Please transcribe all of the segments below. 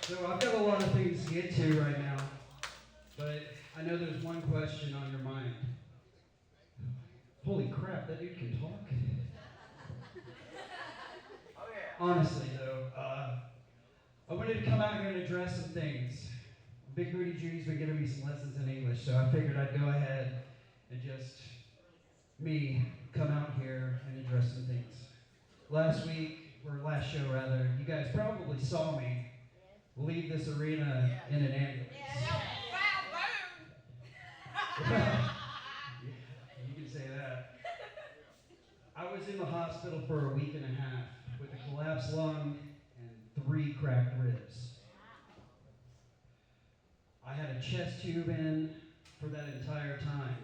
So I've got a lot of things to get to right now, but I know there's one question on your mind. Holy crap, that dude can talk? Honestly, though, I wanted to come out here and address some things. Big Booty Judy's been giving me some lessons in English, so I figured I'd go ahead and just come out here and address some things. Last show rather, you guys probably saw me leave this arena in an ambulance. You can say that. I was in the hospital for a week and a half with a collapsed lung and 3 cracked ribs. I had a chest tube in for that entire time.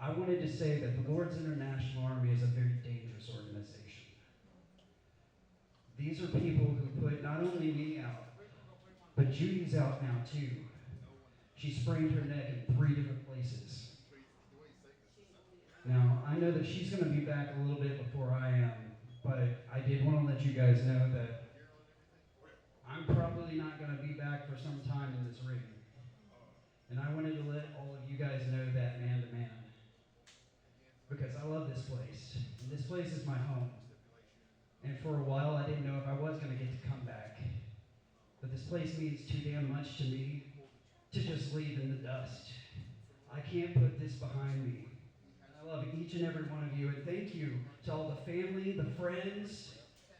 I wanted to say that the Lord's International Army is a very dangerous organization. These are people who put not only me out, but Judy's out now too. She sprained her neck in 3 different places. Now, I know that she's going to be back a little bit before I am, but I did want to let you guys know that I'm probably not going to be back for some time in this ring. And I wanted to let all of you guys know that man to man. Because I love this place. And this place is my home. And for a while, I didn't know if I was going to get to come back. But this place means too damn much to me to just leave in the dust. I can't put this behind me. And I love each and every one of you. And thank you to all the family, the friends,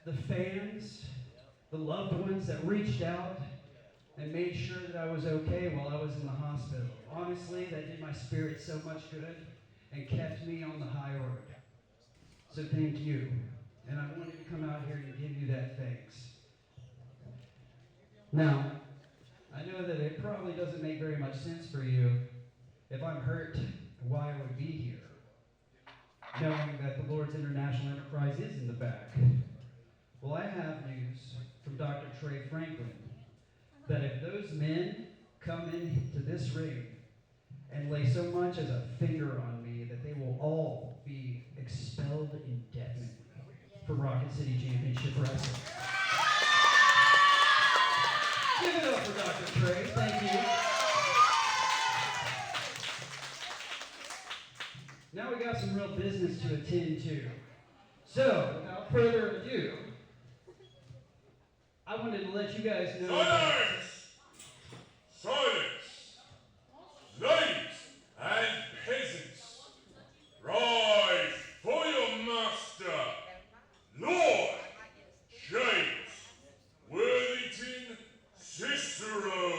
the fans, the loved ones that reached out and made sure that I was okay while I was in the hospital. Honestly, that did my spirit so much good and kept me on the high road. So thank you. And I wanted to come out here and give you that thanks. Now, I know that it probably doesn't make very much sense for you if I'm hurt, why I would be here, knowing that the Lord's International Enterprise is in the back. Well, I have news from Dr. Trey Franklin that if those men come into this ring and lay so much as a finger on me, that they will all be expelled indefinitely for Rocket City Championship Wrestling. Give it up for Dr. Trey. Thank you. Now we got some real business to attend to. So, without further ado, I wanted to let you guys know. Silence! Silence! Ladies and peasants, rise for your master, Lord James Worthington Cicero.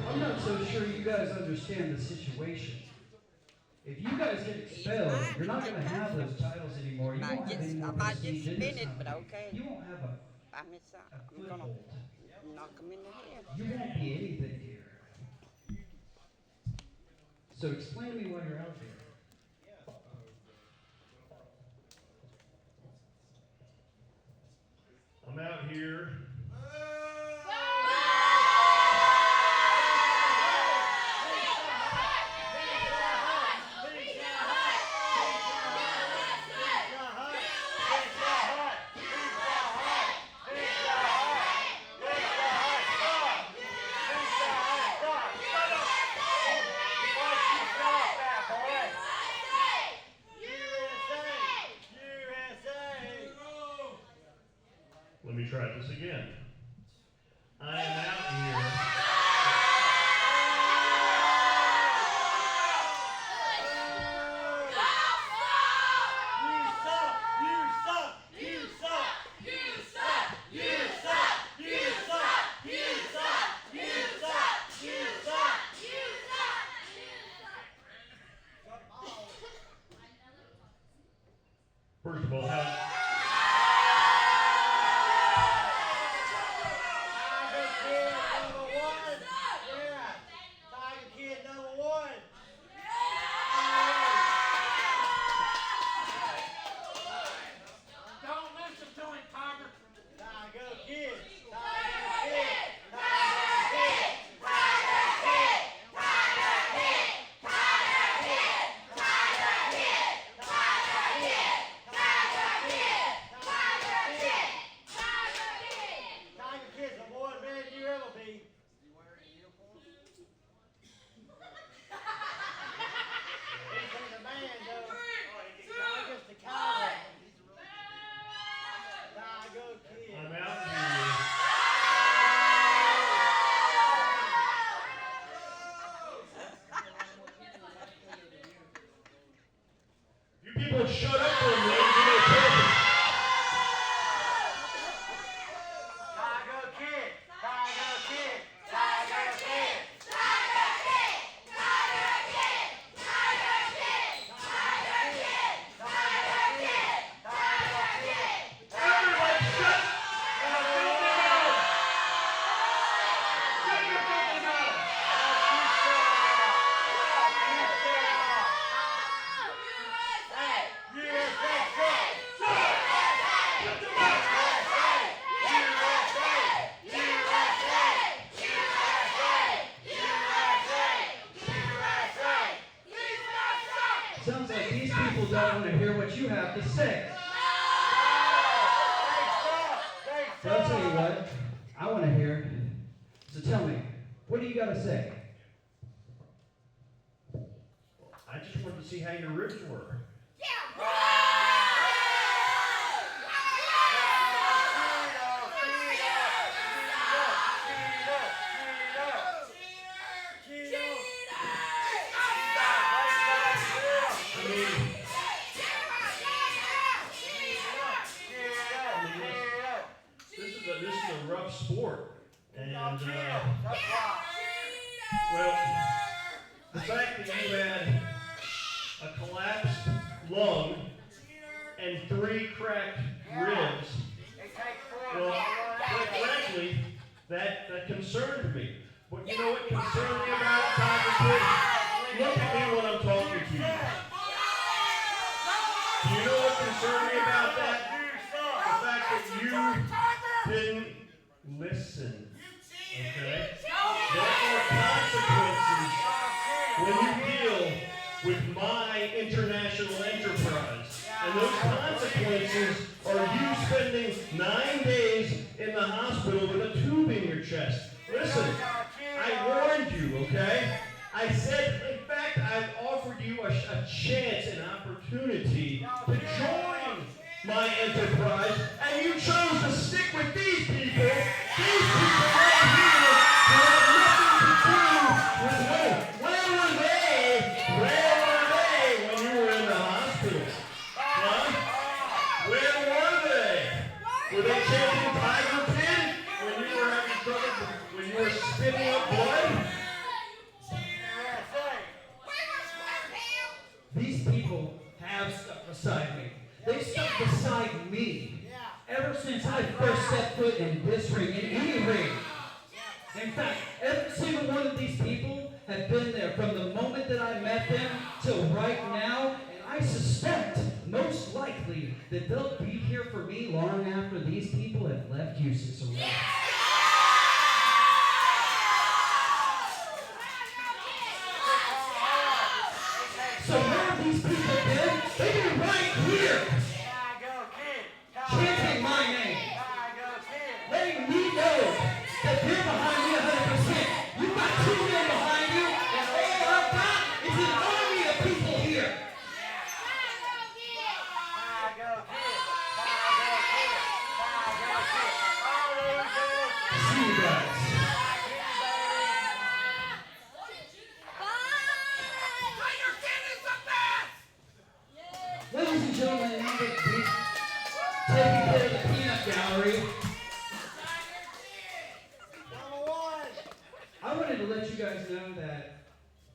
I'm not so sure you guys understand the situation. If you guys get expelled, you're not going to have those titles anymore. You won't have any more prestige in this company. You won't have a foothold. Knock them in the head. You won't be anything here. So explain to me why you're out there. I'm out here. try this again. I am out here. First of all, people shut up for a minute and give me a talking. Tiger Kid! Tiger Kid! Tiger Kid! Tiger Kid! Tiger Kid! Tiger Kid! Tiger Kid! Tiger Kid! Tiger Kid! Everyone shut up! Shut your fucking mouth! Sounds like these people don't want to hear what you have to say. So I'll tell you what, I want to hear. So tell me, what do you got to say? I just wanted to see how your ribs were. This is a rough sport, and well, the fact that you had a collapsed lung and 3 cracked ribs, well, quite frankly, that concerned me. But you know what concerned me about Tiger Kid? Look at me when I'm talking to you. Do you know what concerned me about that? The fact that you didn't listen, okay? There are consequences when you deal with my international enterprise. And those consequences are you spending 9 days in the hospital with a tube in your chest. Listen, I warned you, okay? I said, in fact, I've offered you a chance, an opportunity to join my enterprise, and you chose to stick with these people right here who have nothing to do with women. Where were they when you were in the hospital? Huh? Where were they? Were they chanting Tiger Kid when you were having trouble, when you were spitting up blood? These people have stuck beside me. They've stuck beside me ever since I first set foot in this ring, in any ring. In fact, every single one of these people have been there from the moment that I met them till right now, and I suspect, most likely, that they'll be here for me long after these people have left Houston. So where have these people been? They've been right here, chanting my name, letting me know that they're behind me 100%. You've got 2 men behind you, and all I've got is an army of people here. taking care of the peanut gallery. I wanted to let you guys know that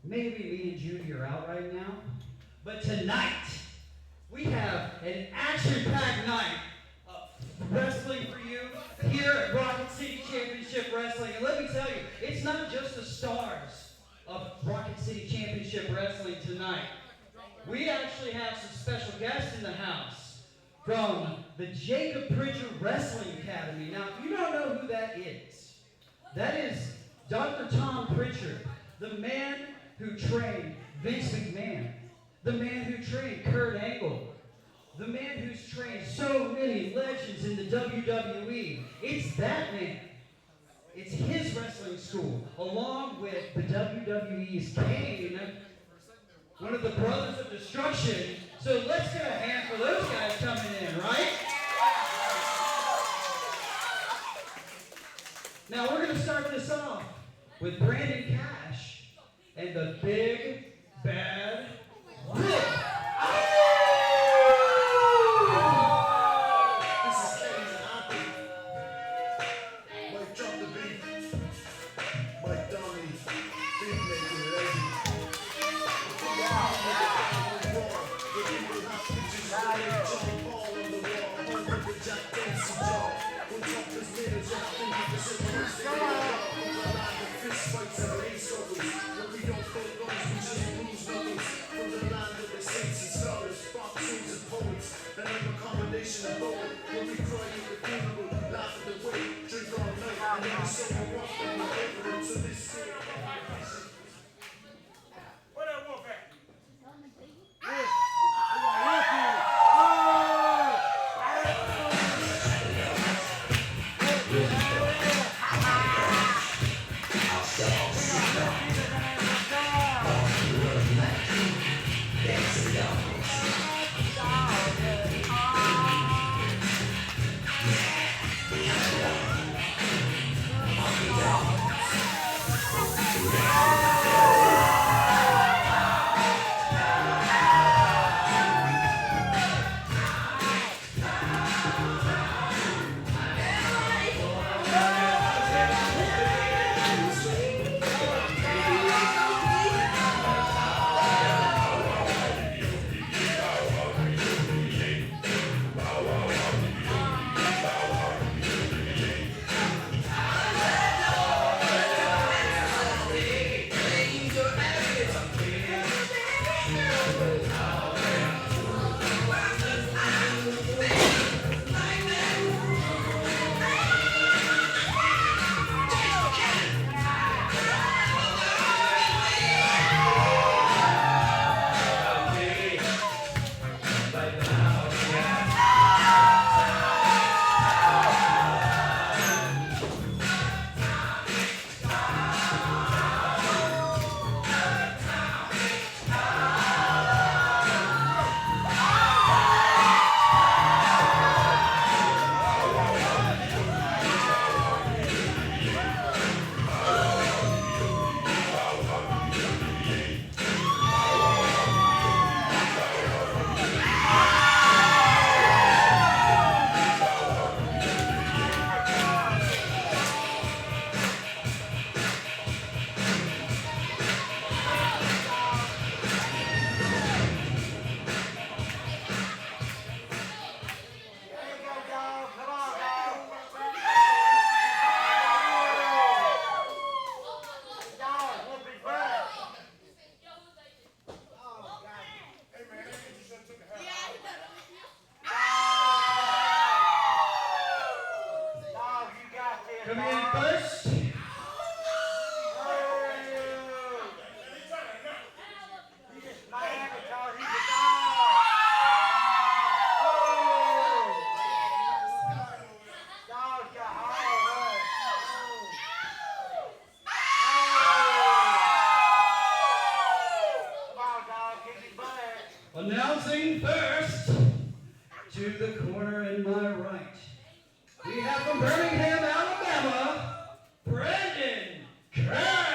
maybe me and Judy are out right now, but tonight we have an action-packed night of wrestling for you here at Rocket City Championship Wrestling. And let me tell you, it's not just the stars of Rocket City Championship Wrestling tonight. We actually have some special guests in the house from the Jacob Pritchard Wrestling Academy. Now, if you don't know who that is Dr. Tom Pritchard, the man who trained Vince McMahon, the man who trained Kurt Angle, the man who's trained so many legends in the WWE. It's that man. It's his wrestling school, along with the WWE's Kane, one of the Brothers of Destruction. So let's get a hand for those guys coming in, right? Now we're going to start this off with Brandon Cash and the Big Bad Wolf. Come in first. Announcing first, to the corner in my right, we have from Birmingham, Alabama, Brandon Cash.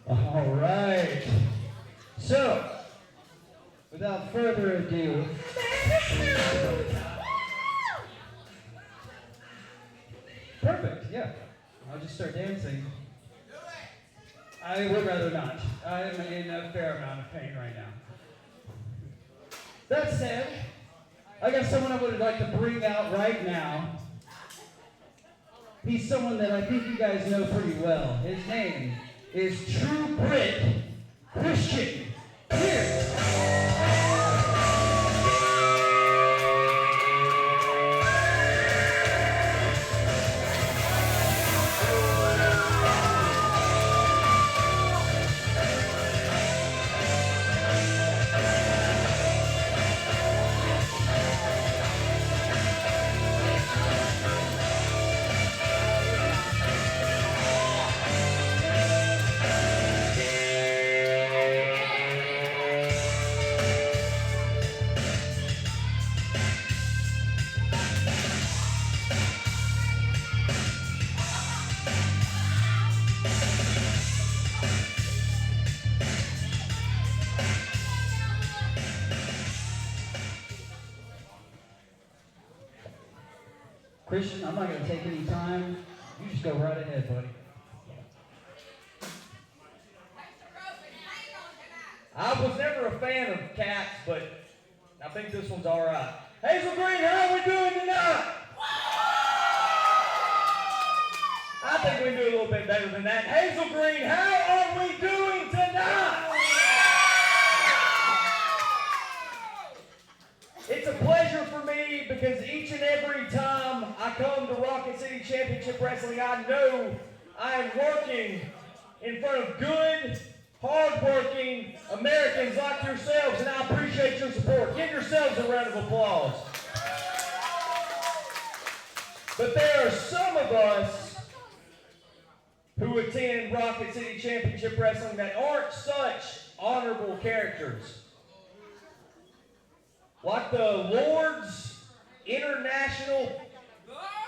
All right. So, without further ado, perfect, yeah. I'll just start dancing. I would rather not. I'm in a fair amount of pain right now. That said, I got someone I would like to bring out right now. He's someone that I think you guys know pretty well. His name is True Brit Christian. Here. Christian, I'm not going to take any time. You just go right ahead, buddy. I was never a fan of cats, but I think this one's all right. Hazel Green, how are we doing tonight? I think we can do a little bit better than that. Hazel Green, how are we doing tonight? It's a pleasure for me because each and every time I come to Rocket City Championship Wrestling, I know I am working in front of good, hard-working Americans like yourselves, and I appreciate your support. Give yourselves a round of applause. But there are some of us who attend Rocket City Championship Wrestling that aren't such honorable characters. Like the Lord's International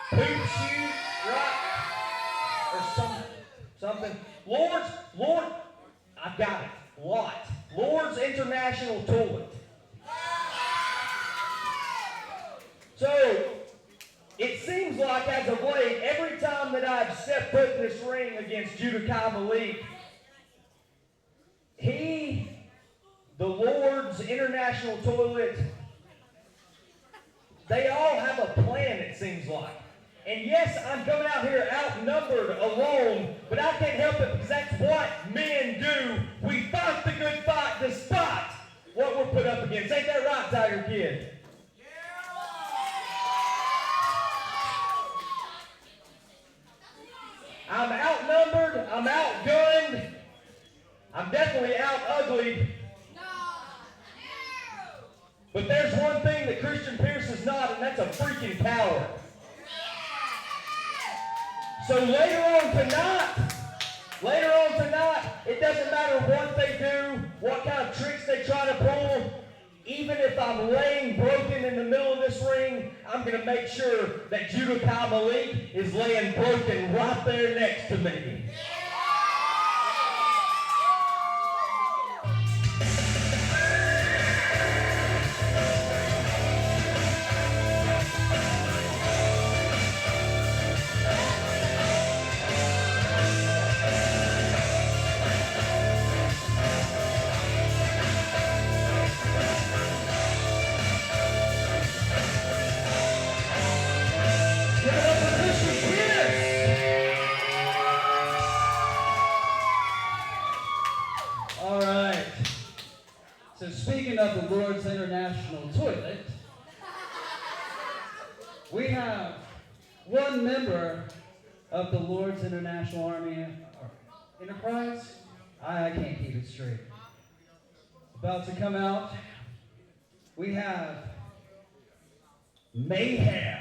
Poop Shoot, right? Or something. Lord, I've got it. Lord's International Toilet. So, it seems like as of late, every time that I've stepped foot in this ring against Malik, the Lord's International Toilet, they all have a plan, it seems like. And yes, I'm coming out here outnumbered, alone, but I can't help it because that's what men do. We fight the good fight despite what we're put up against. Ain't that right, Tiger Kid? I'm outnumbered, I'm outgunned, I'm definitely out-uglied. But there's one thing that Christian Pierce is not, and that's a freaking coward. So later on tonight, it doesn't matter what they do, what kind of tricks they try to pull. Even if I'm laying broken in the middle of this ring, I'm going to make sure that Judo Pal Malik is laying broken right there next to me. So speaking of the Lord's International Toilet, we have one member of the Lord's International Army Enterprise. I can't keep it straight. About to come out, we have Mayhem.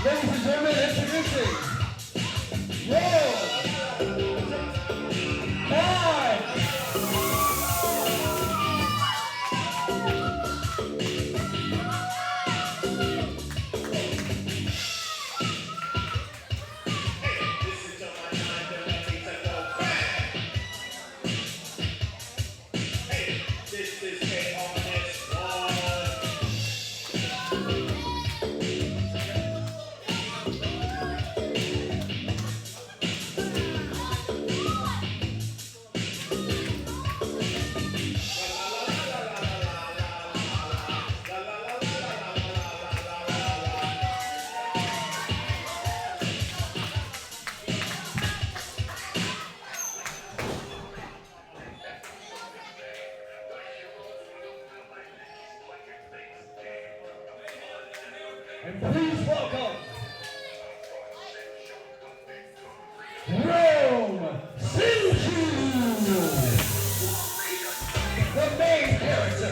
Ladies and gentlemen, introducing and please welcome Rome Sinju, the main character.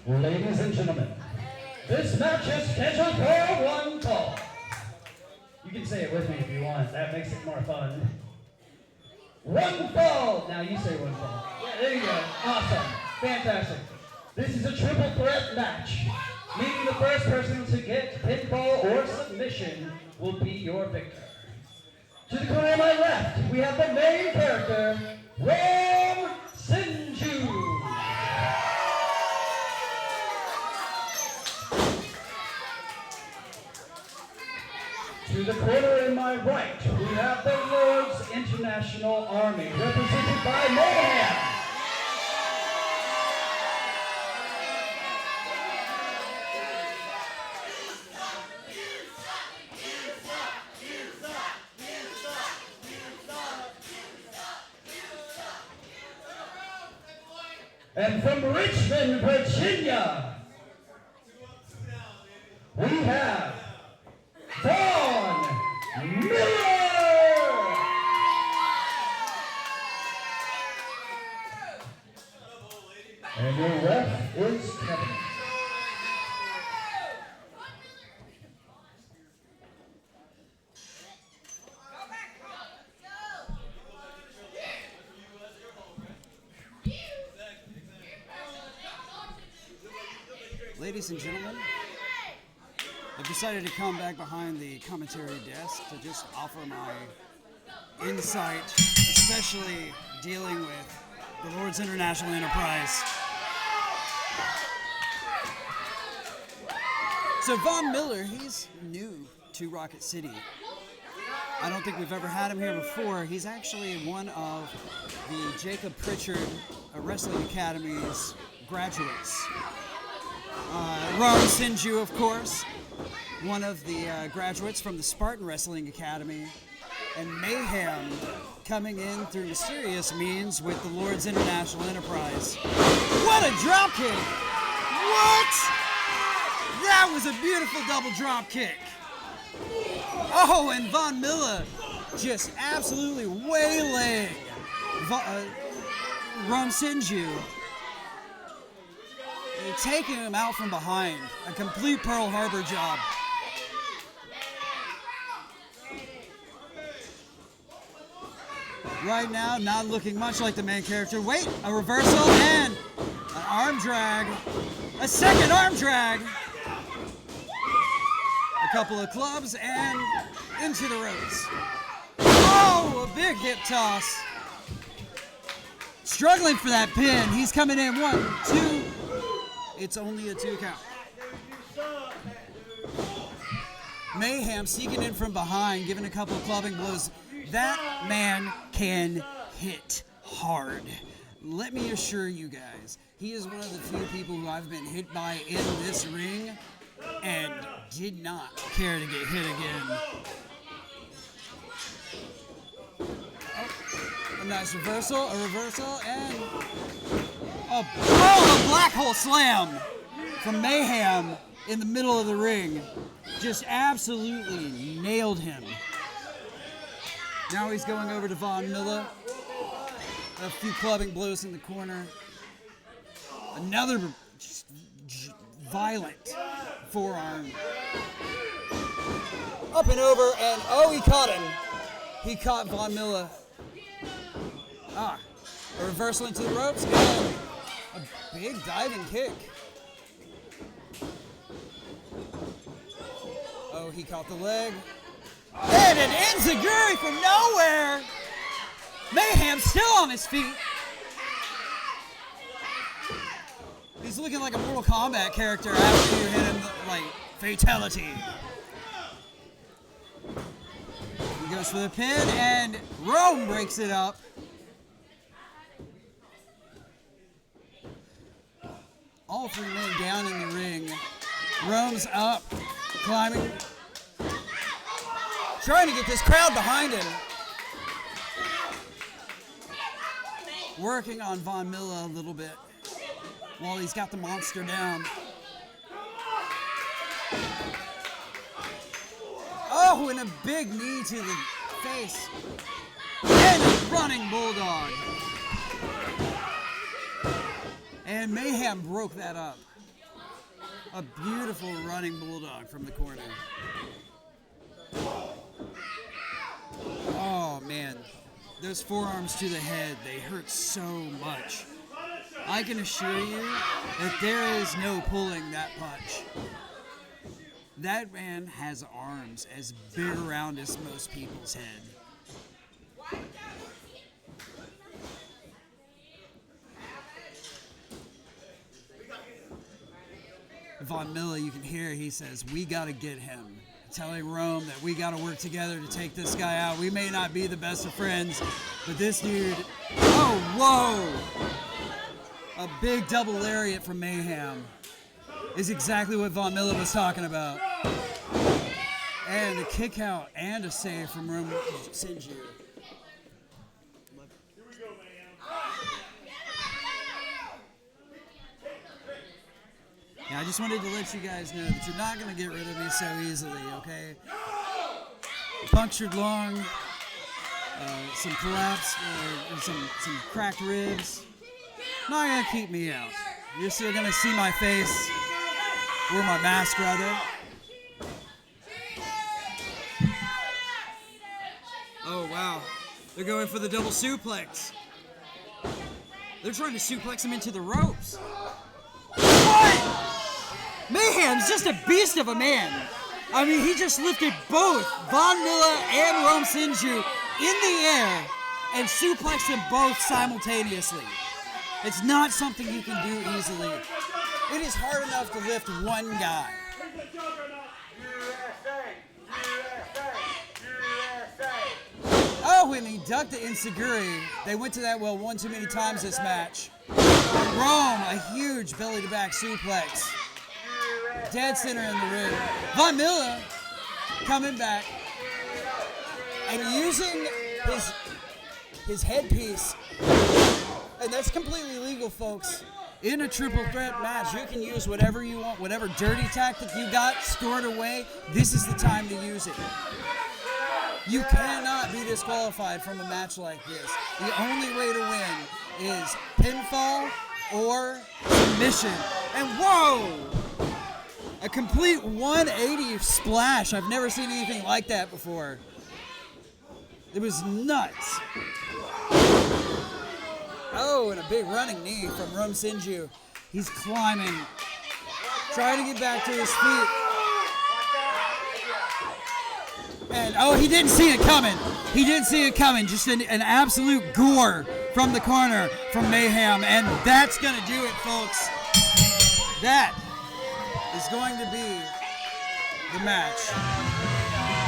Ladies and gentlemen, this match is scheduled for one fall. You can say it with me if you want. That makes it more fun. One fall. Now you say one fall. Yeah, there you go. Awesome. Fantastic. This is a triple threat match, meaning the first person to get pinfall or submission will be your victor. To the corner of my left, we have the main character, Rome Sinju. To the corner in my right, we have the Lord's International Army, represented by Mayhem. And from Richmond, Virginia, we have Von Miller! And your ref is Kevin. Ladies and gentlemen, I've decided to come back behind the commentary desk to just offer my insight, especially dealing with the Lord's International Enterprise. So Von Miller, he's new to Rocket City. I don't think we've ever had him here before. He's actually one of the Jacob Pritchard Wrestling Academy's graduates. Ron Sinju, of course, one of the graduates from the Spartan Wrestling Academy, and Mayhem coming in through mysterious means with the Lord's International Enterprise. What a drop kick! What? That was a beautiful double drop kick. Oh, and Von Miller just absolutely waylaying Ron Sinju. Taking him out from behind. A complete Pearl Harbor job. Right now, not looking much like the main character. Wait, a reversal and an arm drag. A second arm drag. A couple of clubs and into the ropes. Oh, a big hip toss. Struggling for that pin. He's coming in. 1, 2. It's only a 2 count. Mayhem sneaking in from behind, giving a couple of clubbing blows. That man can hit hard. Let me assure you guys, he is one of the few people who I've been hit by in this ring and did not care to get hit again. A nice reversal, and a black hole slam from Mayhem in the middle of the ring. Just absolutely nailed him. Now he's going over to Von Miller. A few clubbing blows in the corner. Another violent forearm. Up and over, and oh, he caught him. He caught Von Miller. A reversal into the ropes, and a big diving kick. Oh, he caught the leg. And an enziguri from nowhere. Mayhem still on his feet. He's looking like a Mortal Kombat character after you hit him, like, fatality. He goes for the pin, and Rome breaks it up. All 3 men down in the ring. Rome's up, climbing, trying to get this crowd behind him. Working on Von Miller a little bit while he's got the monster down. Oh, and a big knee to the face. And a running bulldog. And Mayhem broke that up. A beautiful running bulldog from the corner. Oh, man. Those forearms to the head, they hurt so much. I can assure you that there is no pulling that punch. That man has arms as big around as most people's head. Von Miller, you can hear, he says, we got to get him. Telling Rome that we got to work together to take this guy out. We may not be the best of friends, but this dude, oh, whoa. A big double lariat from Mayhem is exactly what Von Miller was talking about. And a kick out and a save from Rome Sinju. I just wanted to let you guys know that you're not going to get rid of me so easily, okay? Punctured lung, some collapse, some cracked ribs. Not going to keep me out. You're still going to see my face, or my mask, rather. Oh, wow. They're going for the double suplex. They're trying to suplex him into the ropes. What? Mayhem's just a beast of a man. I mean, he just lifted both Von Miller and Rome Sinju in the air and suplexed them both simultaneously. It's not something you can do easily. It is hard enough to lift one guy. Oh, and he ducked the Inseguri. They went to that well one too many times this match. And Rome, a huge belly-to-back suplex. Dead center in the ring. Von Miller coming back and using his headpiece. And that's completely legal, folks. In a triple threat match, you can use whatever you want, whatever dirty tactic you got stored away. This is the time to use it. You cannot be disqualified from a match like this. The only way to win is pinfall or submission. And whoa! A complete 180 splash. I've never seen anything like that before. It was nuts. Oh, and a big running knee from Rome Sinju. He's climbing, trying to get back to his feet. And, oh, he didn't see it coming. He didn't see it coming. Just an absolute gore from the corner from Mayhem. And that's going to do it, folks. That is going to be the match.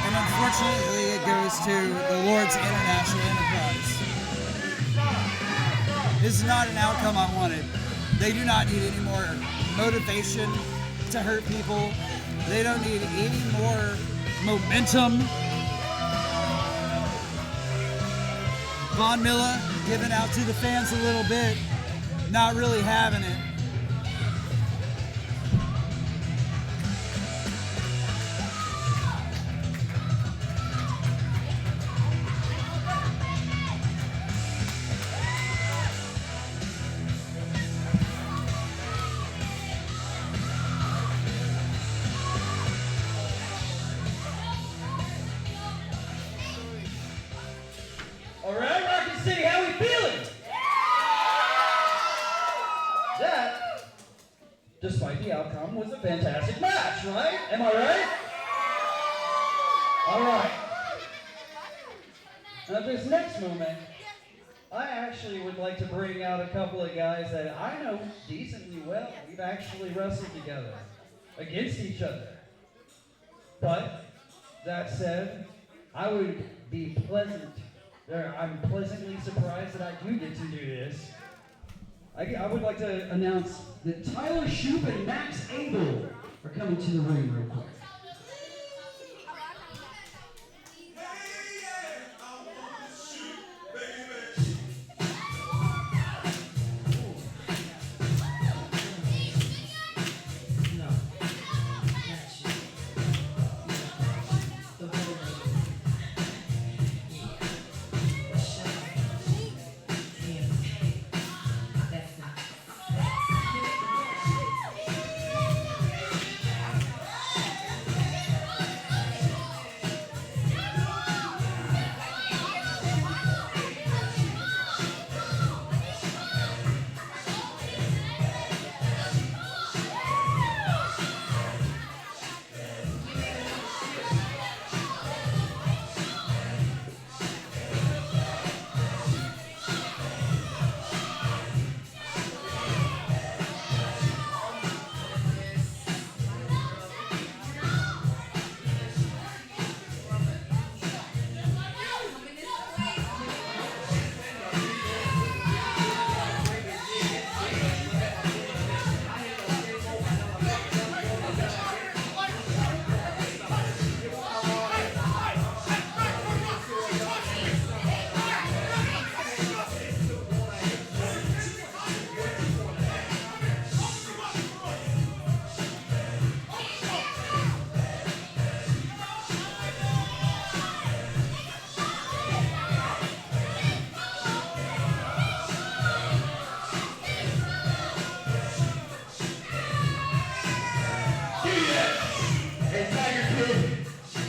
And unfortunately, it goes to the Lord's International Enterprise. This is not an outcome I wanted. They do not need any more motivation to hurt people. They don't need any more momentum. Von Miller giving out to the fans a little bit, not really having it. All right, Rocket City, how we feeling? That, despite the outcome, was a fantastic match, right? Am I right? All right. Now, this next moment, I actually would like to bring out a couple of guys that I know decently well. We've actually wrestled together against each other. But, that said, I would be I'm pleasantly surprised that I do get to do this. I would like to announce that Tyler Shoup and Max Abel are coming to the ring real quick.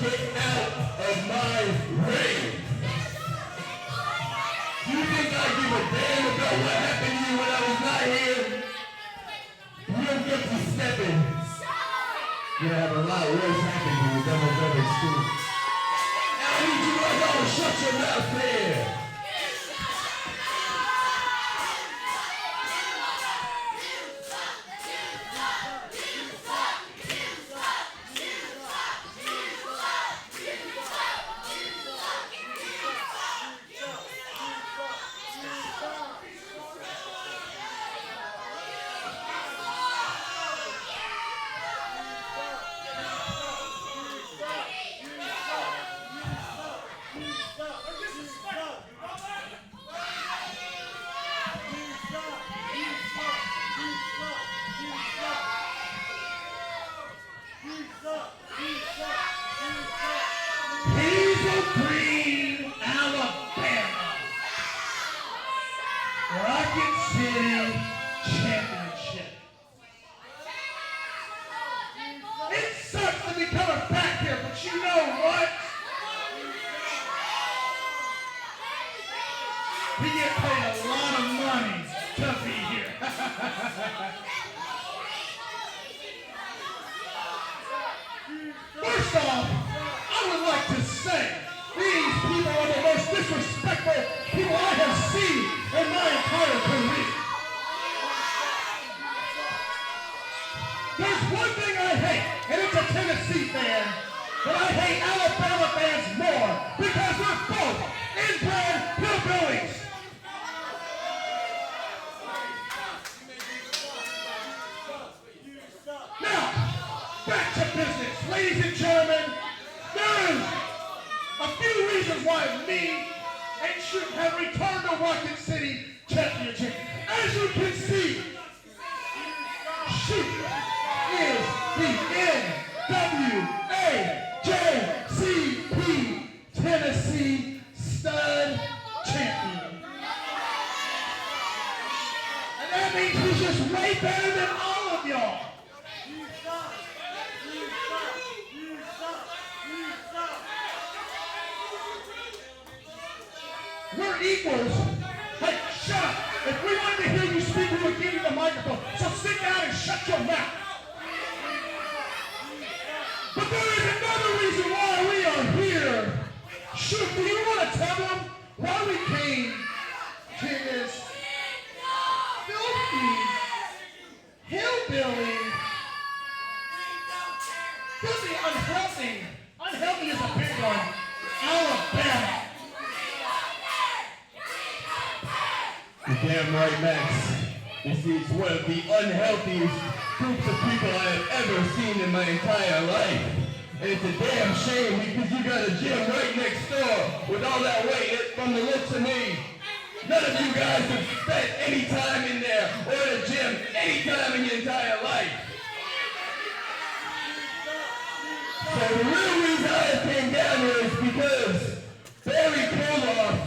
get out of my ring. You think I give a damn about what happened to you when I was not here? You don't get to step in. You're gonna have a lot worse happen to you than was ever school. Now I need you guys all to shut your mouth there. Hazel Green, Alabama. Rocket City Championship. It sucks to be coming back here, but you know what? We get paid a lot of money to be here. First off, I would like to say these people are the most disrespectful people I have seen in my entire career. There's one thing I hate, and it's a Tennessee fan, but I hate Alabama fans more because we're both inbred hillbillies. Now, back to business, ladies and gentlemen. There's a few reasons why me and Shoot have returned to Rocket City Championship. As you can see, Shoot is the NWAJCP Tennessee Stud Champion. And that means he's just way better than all of y'all. We're equals. Hey, shut up. If we wanted to hear you speak, we would give you the microphone. So sit down and shut your mouth. But there is another reason why we are here. Shoot, do you want to tell them why we came to this filthy, hillbilly, unhealthy. Unhealthy is a big one. Alabama. You're damn right, Max. This is one of the unhealthiest groups of people I have ever seen in my entire life. And it's a damn shame because you got a gym right next door with all that weight from the looks of me. None of you guys have spent any time in there or in a gym any time in your entire life. So the real reason I came down here is because Barry Koloff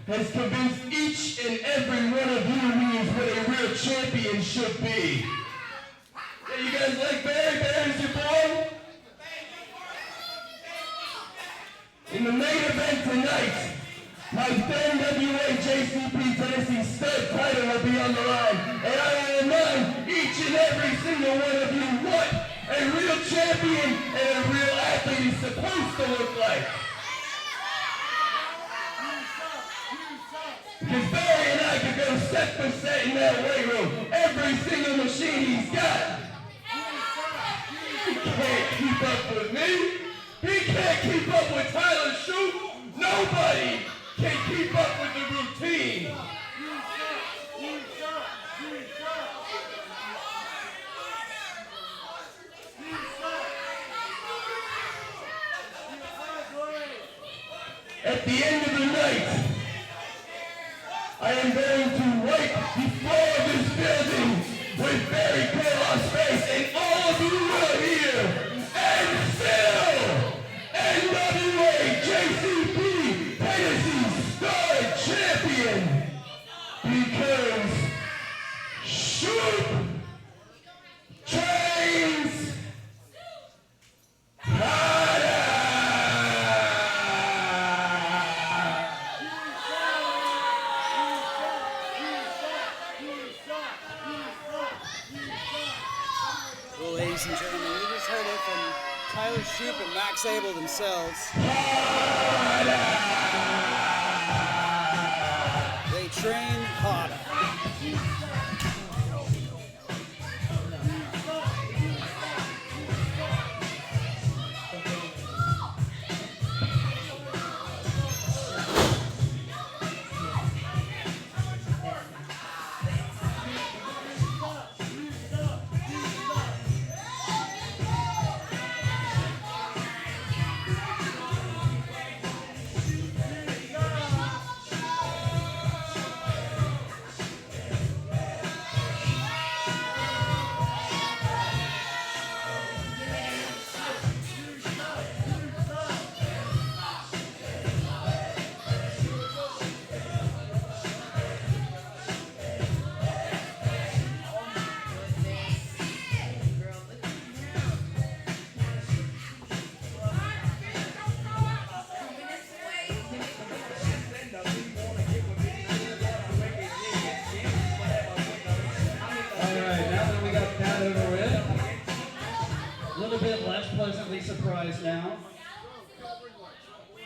has convinced each and every one of you who is what a real champion should be. Yeah, you guys like Barry? Barry's your boy? In the main event tonight, my NWAJCP Tennessee Stud title will be on the line, and I will remind each and every single one of you what a real champion and a real athlete is supposed to look like. Because Barry and I could go set for set in that weight room. Every single machine he's got. He can't keep up with me. He can't keep up with Tyler Shute. Nobody can keep up with the routine. At the end of the night, I am going to wipe the floor of this building with Barry Koloff's face, and all of you are here. And still, NWAJCP Tennessee Stud Champion, because Shoot trains harder. Tyler Shoup and Max Abel themselves. They train hard. Pleasantly surprised now. You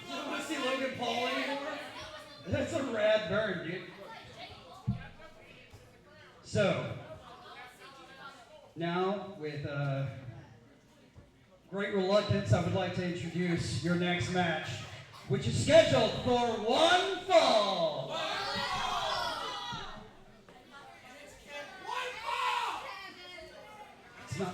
don't want to see Logan Paul anymore? That's a rad burn, dude. So, now with great reluctance, I would like to introduce your next match, which is scheduled for one fall. It's not.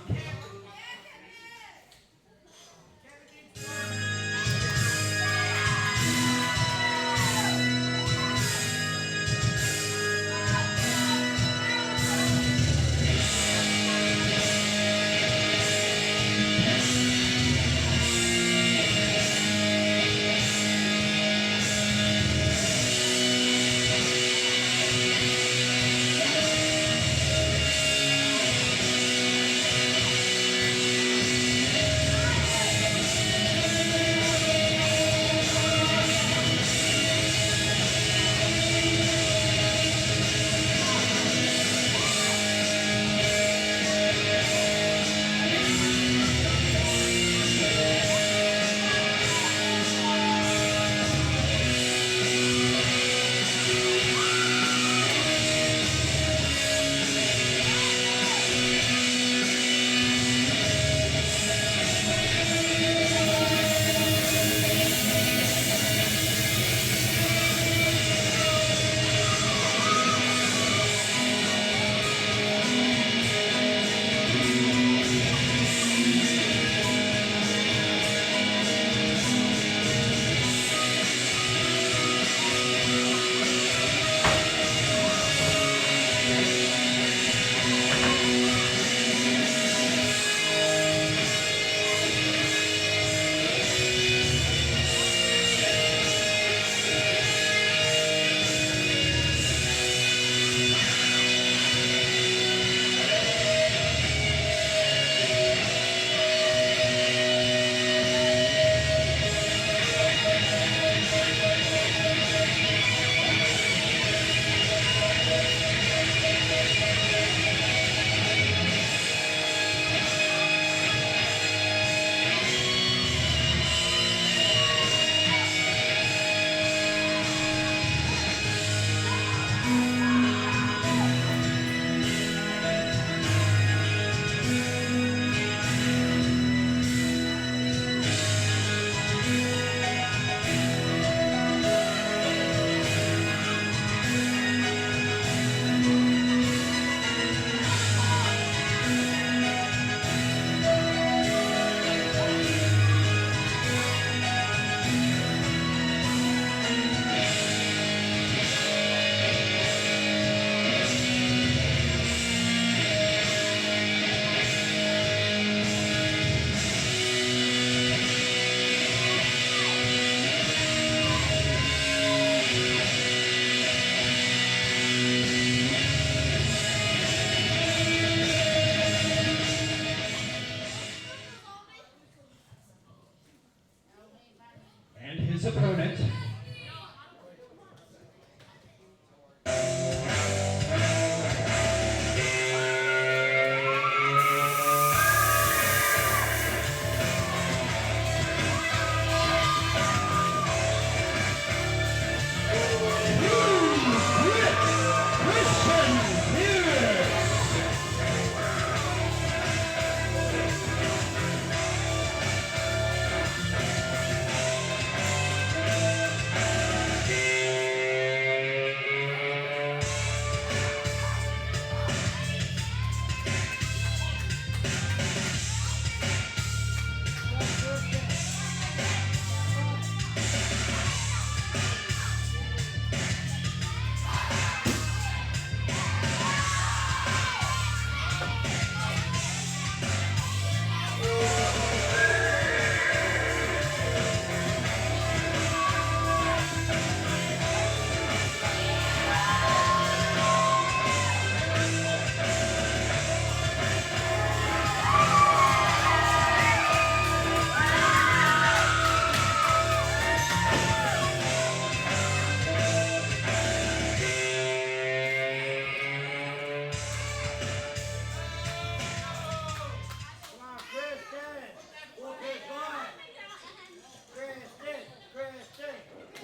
His opponent.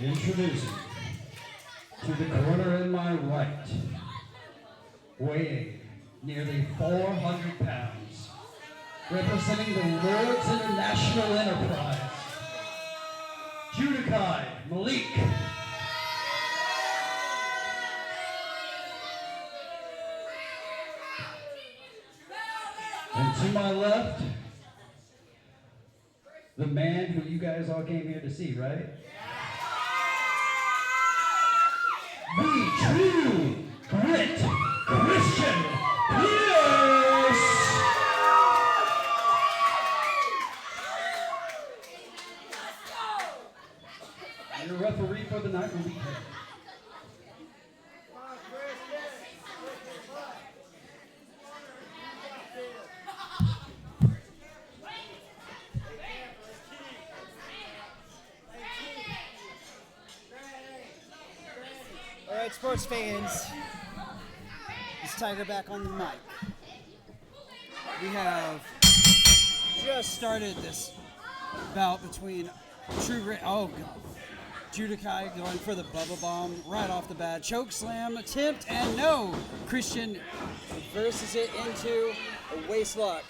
Introducing to the corner in my right, weighing nearly 400 pounds, representing the Lord's International Enterprise, Judikai Malik. And to my left, the man who you guys all came here to see, right? The true grit Christian Pierce! And your referee for the night will be Kevin. All right, sports fans, it's Tiger back on the mic. We have just started this bout between True Grit, Judikai going for the Bubba Bomb right off the bat. Choke slam attempt, and no! Christian reverses it into a waist lock.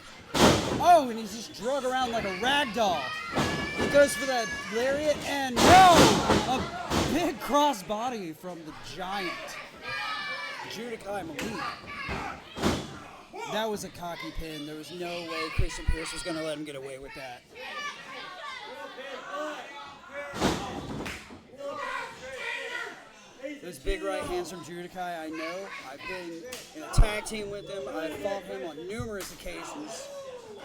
Oh, and he's just drug around like a rag doll. He goes for that lariat, and no! A big cross body from the giant Judikai Malik. That was a cocky pin. There was no way Christian Pierce was going to let him get away with that. Those big right hands from Judikai, I know. I've been in a tag team with him. I've fought him on numerous occasions.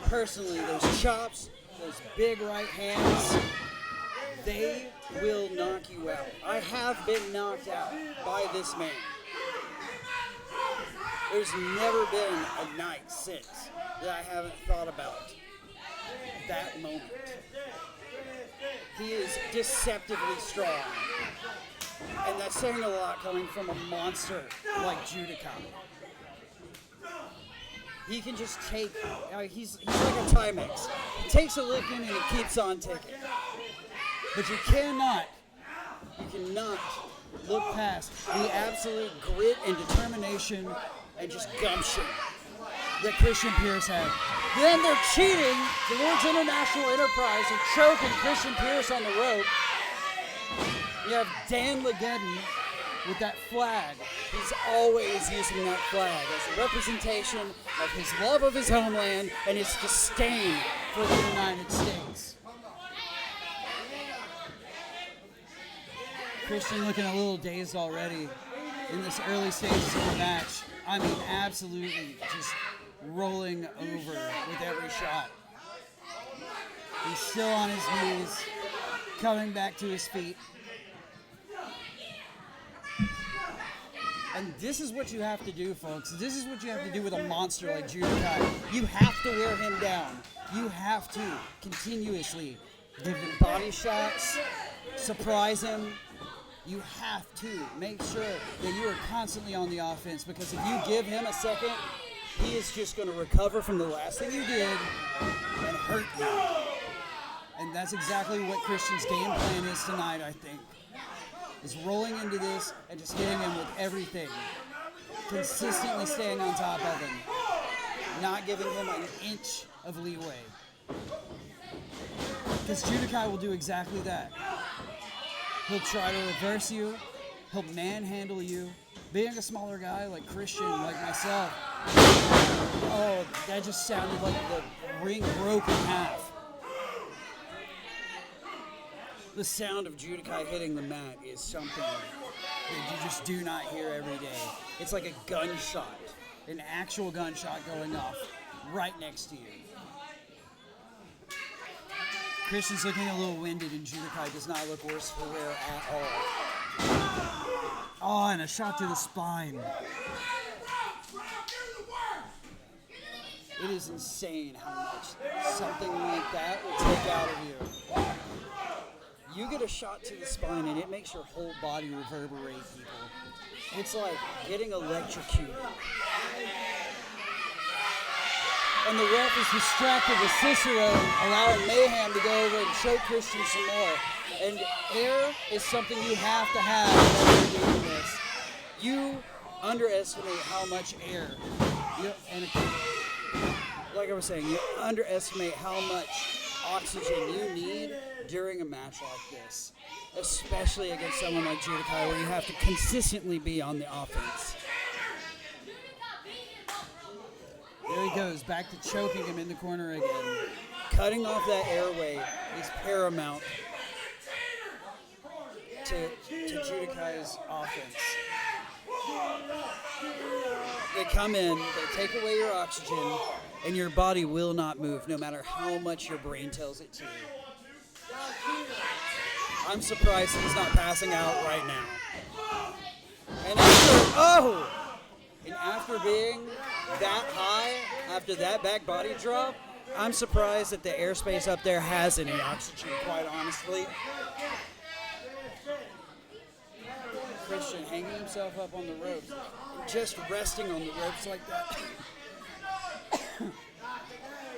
Personally, those chops, those big right hands, they will knock you out. I have been knocked out by this man. There's never been a night since that I haven't thought about that moment. He is deceptively strong. And that's saying a lot coming from a monster like Judikai. He can just take, he's like a Timex. He takes a licking and he keeps on ticking. But you cannot look past the absolute grit and determination and just gumption that Christian Pierce had. Then they're cheating. The Lord's International Enterprise are choking Christian Pierce on the rope. You have Dan Legeddon with that flag. He's always using that flag as a representation of his love of his homeland and his disdain for the United States. Christian looking a little dazed already in this early stages of the match. I mean, absolutely just rolling over with every shot. He's still on his knees, coming back to his feet. And this is what you have to do, folks. This is what you have to do with a monster like Judikai. You have to wear him down. You have to continuously give him body shots, surprise him. You have to make sure that you are constantly on the offense, because if you give him a second, he is just going to recover from the last thing you did and hurt you. And that's exactly what Christian's game plan is tonight, I think. Is rolling into this and just hitting him with everything. Consistently staying on top of him. Not giving him an inch of leeway. Because Judikai will do exactly that. He'll try to reverse you. He'll manhandle you. Being a smaller guy like Christian, like myself, oh, that just sounded like the ring broke in half. The sound of Judikai hitting the mat is something that you just do not hear every day. It's like a gunshot, an actual gunshot going off right next to you. Christian's looking a little winded, and Judikai does not look worse for wear at all. Oh, and a shot to the spine. It is insane how much something like that will take out of you. You get a shot to the spine and it makes your whole body reverberate, people. It's like getting electrocuted. and the ref is distracted with Cicero, allowing Mayhem to go over and choke Christian some more. And air is something you have to have when you're doing this. You underestimate how much air, and like I was saying, you underestimate how much oxygen you need during a match like this, especially against someone like Judikai, where you have to consistently be on the offense. There he goes, back to choking him in the corner again. Cutting off that airway is paramount to Judikai's offense. They come in, they take away your oxygen, and your body will not move, no matter how much your brain tells it to. I'm surprised he's not passing out right now. And after being that high, after that back body drop, I'm surprised that the airspace up there has any oxygen, quite honestly. Christian hanging himself up on the ropes, just resting on the ropes like that.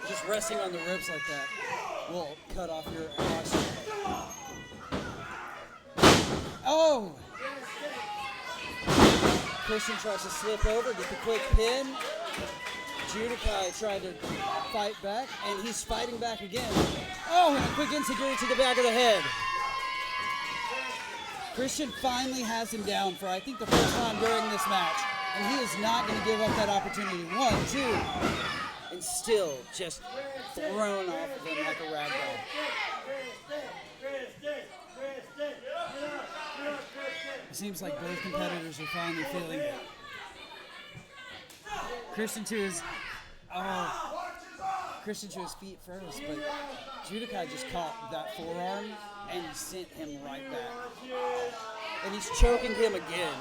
Just resting on the ropes like that will cut off your oxygen. Oh! Christian tries to slip over, get the quick pin. Judikai tried to fight back, and he's fighting back again. Oh, and a quick enziguri to the back of the head. Christian finally has him down for, I think, the first time during this match. And he is not going to give up that opportunity. 1, 2, and still just thrown off of him like a rag doll. It seems like both competitors are finally feeling it. Christian to his feet first, but Judikai just caught that forearm and sent him right back. And he's choking him again.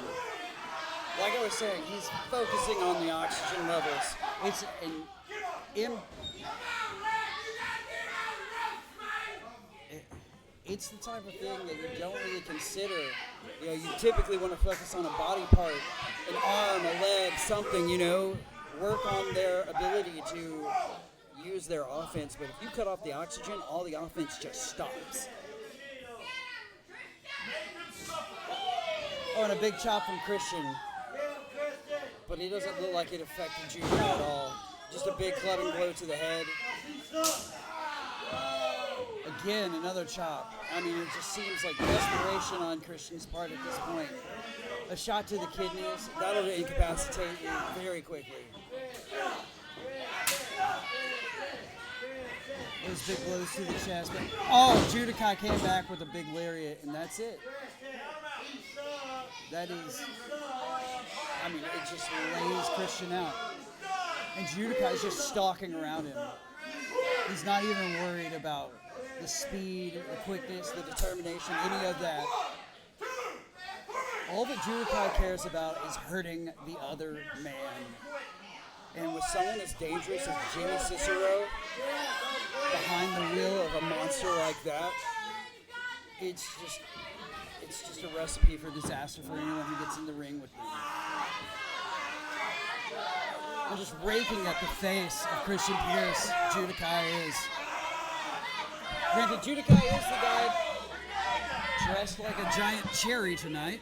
Like I was saying, he's focusing on the oxygen levels. It's the type of thing that you don't really consider. You know, you typically want to focus on a body part, an arm, a leg, something, work on their ability to use their offense. But if you cut off the oxygen, all the offense just stops. Oh, and a big chop from Christian. But he doesn't look like it affected Judikai at all. Just a big clubbing blow to the head. Again, another chop. I mean, it just seems like desperation on Christian's part at this point. A shot to the kidneys, that'll incapacitate you very quickly. Those big blows to the chest. But, Judikai came back with a big lariat, and that's it. That is, it just lays Christian out. And Judikai's just stalking around him. He's not even worried about the speed, the quickness, the determination, any of that. All that Judikai cares about is hurting the other man. And with someone as dangerous as Jimmy Cicero behind the wheel of a monster like that, it's just a recipe for disaster for anyone who gets in the ring with him. I'm just raking at the face of Christian Pierce. Judikai is. Granted, Judikai is the guy dressed like a giant cherry tonight.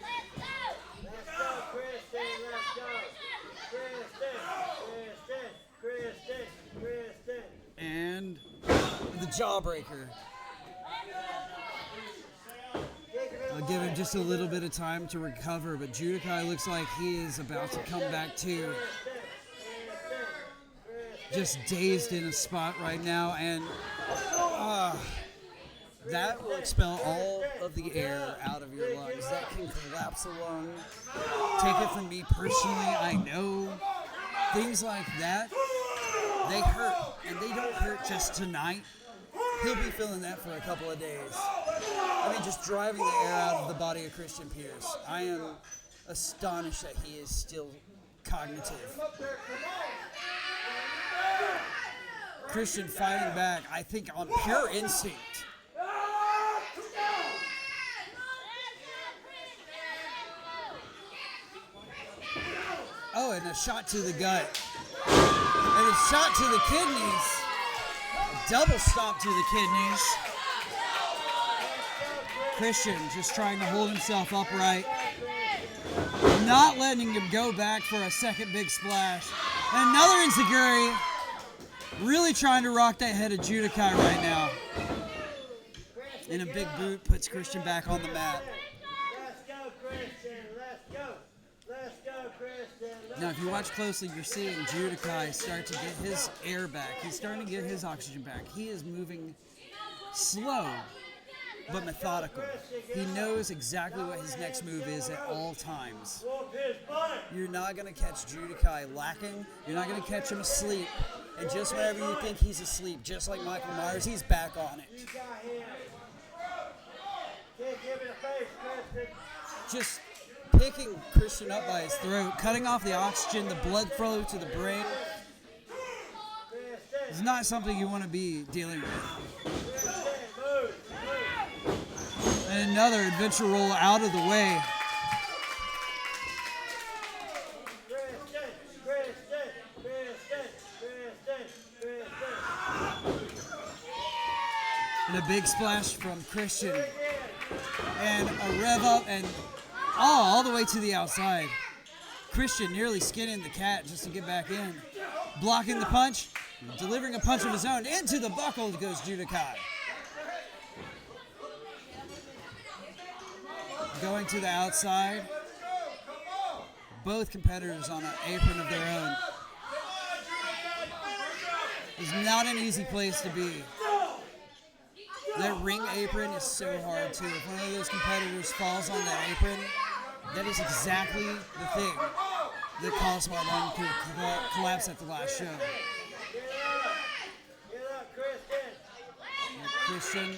And the jawbreaker. I'll give him just a little bit of time to recover, but Judikai looks like he is about to come back too. Just dazed in a spot right now, and that will expel all of the air out of your lungs. That can collapse a lung. Take it from me personally, I know things like that, they hurt, and they don't hurt just tonight. He'll be feeling that for a couple of days. Just driving the air out of the body of Christian Pierce. I am astonished that he is still cognitive. Christian fighting back, I think, on pure instinct. Oh, and a shot to the gut. And a shot to the kidneys. A double stomp to the kidneys. Christian just trying to hold himself upright. Not letting him go back for a second big splash. And another enziguri. Really trying to rock that head of Judikai right now. And a big boot puts Christian back on the mat. Let's go, Christian. Let's go. Let's go, Christian. Now, if you watch closely, you're seeing Judikai start to get his air back. He's starting to get his oxygen back. He is moving slow, but methodical. He knows exactly what his next move is at all times. Whoop his butt. You're not going to catch Judikai lacking. You're not going to catch him asleep. And just whenever you think he's asleep, just like Michael Myers, he's back on it. You got him. Can't give it a face, Christian. Just picking Christian up by his throat, cutting off the oxygen, the blood flow to the brain. It's not something you want to be dealing with. And another adventure roll out of the way. And a big splash from Christian. And a rev up and all the way to the outside. Christian nearly skinning the cat just to get back in. Blocking the punch, delivering a punch of his own. Into the buckle goes Judikai. Going to the outside. Both competitors on an apron of their own. It's not an easy place to be. That ring apron is so hard too. If one of those competitors falls on that apron, that is exactly the thing that caused my lung to collapse at the last show. Christian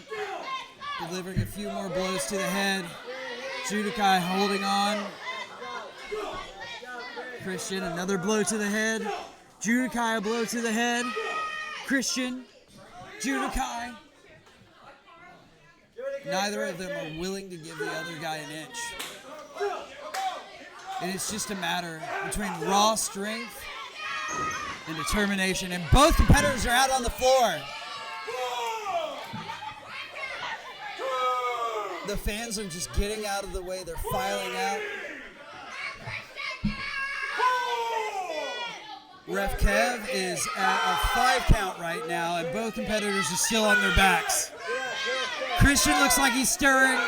delivering a few more blows to the head. Judikai holding on. Christian, another blow to the head. Judikai, a blow to the head. Christian, Judikai. Neither of them are willing to give the other guy an inch. And it's just a matter between raw strength and determination. And both competitors are out on the floor. The fans are just getting out of the way. They're filing out. Ref Kev is at a 5 count right now, and both competitors are still on their backs. Christian looks like he's stirring.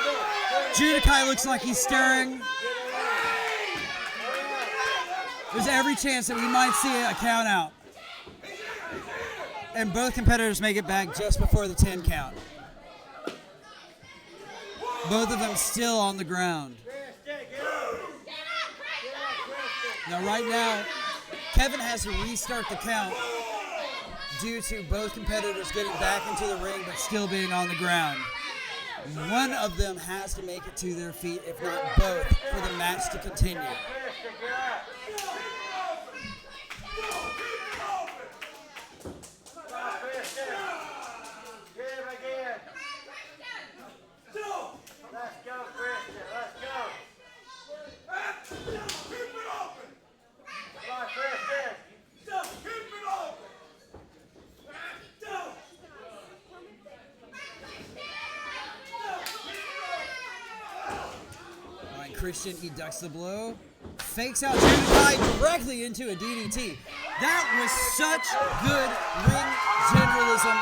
Judikai looks like he's stirring. There's every chance that we might see a count out. And both competitors make it back just before the 10 count. Both of them still on the ground. Now right now, Kevin has to restart the count due to both competitors getting back into the ring but still being on the ground. One of them has to make it to their feet, if not both, for the match to continue. Let's go, Christian. Let's go. Come on, Christian. All right, Christian, he ducks the blow. Fakes out Judikai directly into a DDT. That was such good ring generalism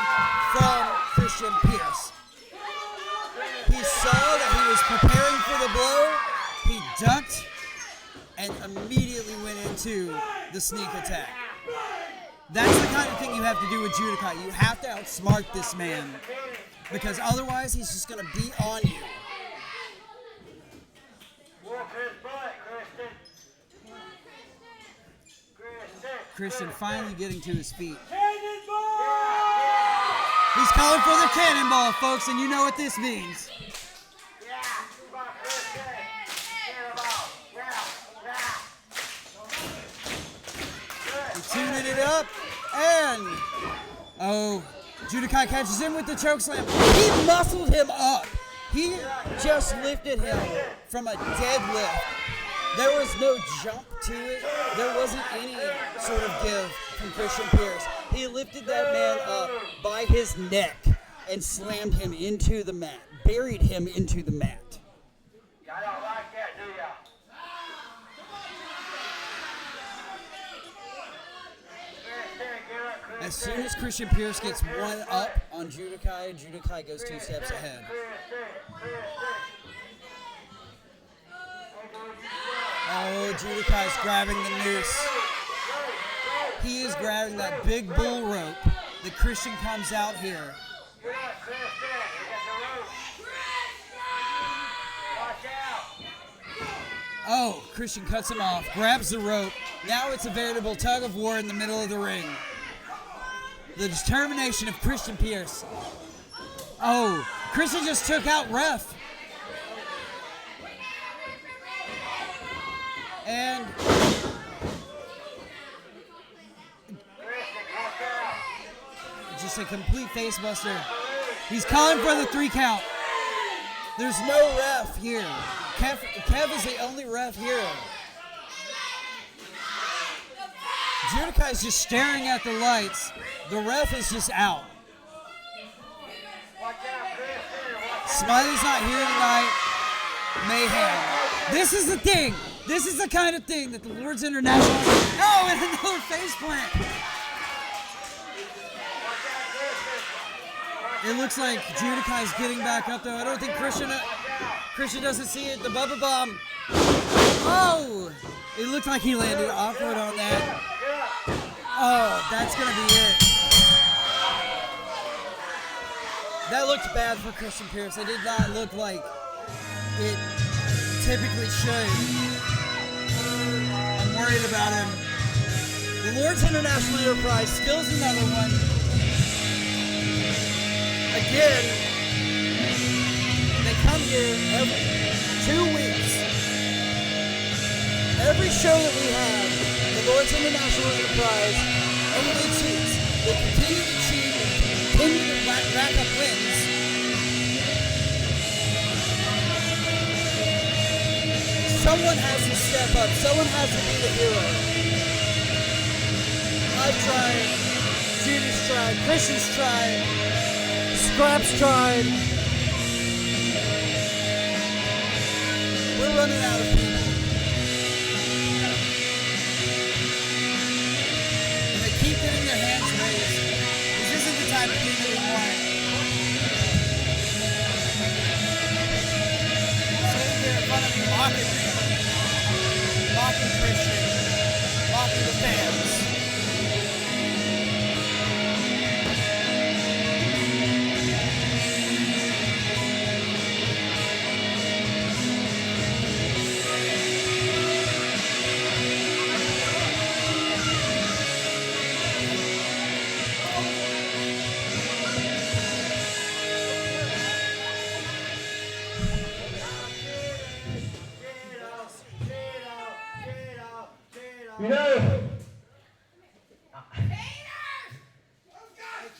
from Christian Pierce. He saw that he was preparing for the blow. He ducked and immediately went into the sneak attack. That's the kind of thing you have to do with Judikai. You have to outsmart this man because otherwise he's just going to beat on you. Whoop his butt, Christian. Christian finally getting to his feet. Cannonball! He's calling for the cannonball, folks, and you know what this means. Yeah, come on, Christian. Cannonball. Yeah. He's tuning it up, and Judikai catches him with the choke slam. He muscled him up. He just lifted him from a deadlift There was no jump to it. There wasn't any sort of give from Christian Pierce. He lifted that man up by his neck and slammed him into the mat, buried him into the mat. Y'all don't like that, do y'all? As soon as Christian Pierce gets one up on Judikai, Judikai goes 2 steps ahead. Oh, Judikai's grabbing the noose. He is grabbing that big bull rope that Christian comes out here. Oh, Christian cuts him off, grabs the rope. Now it's a veritable tug of war in the middle of the ring. The determination of Christian Pierce. Oh, Christian just took out ref. And just a complete face buster. He's calling for the 3 count. There's no ref here. Kev is the only ref here. Judikai's just staring at the lights. The ref is just out. Smiley's not here tonight. Mayhem. This is the thing. This is the kind of thing that the Lord's International... Oh, and another face plant. It looks like Judikai's getting back up, though. I don't think Christian doesn't see it. The Bubba Bomb. Oh! It looked like he landed awkward on that. Oh, that's going to be it. That looked bad for Christian Pierce. It did not look like it typically should. I'm worried about him. The Lord's International Enterprise steals another one. Again, they come here every 2 weeks. Every show that we have, the Lord's International Enterprise only cheats. They continue to cheat and continue to rack up wins. Someone has to step up. Someone has to be the hero. I've tried. Judy's tried. Christian's tried. Scrap's tried. We're running out of people. And they keep getting their hands raised. This isn't the type of thing that we want. Sitting here in front of me mocking me. Mocking Christian. Mocking the fans. You know,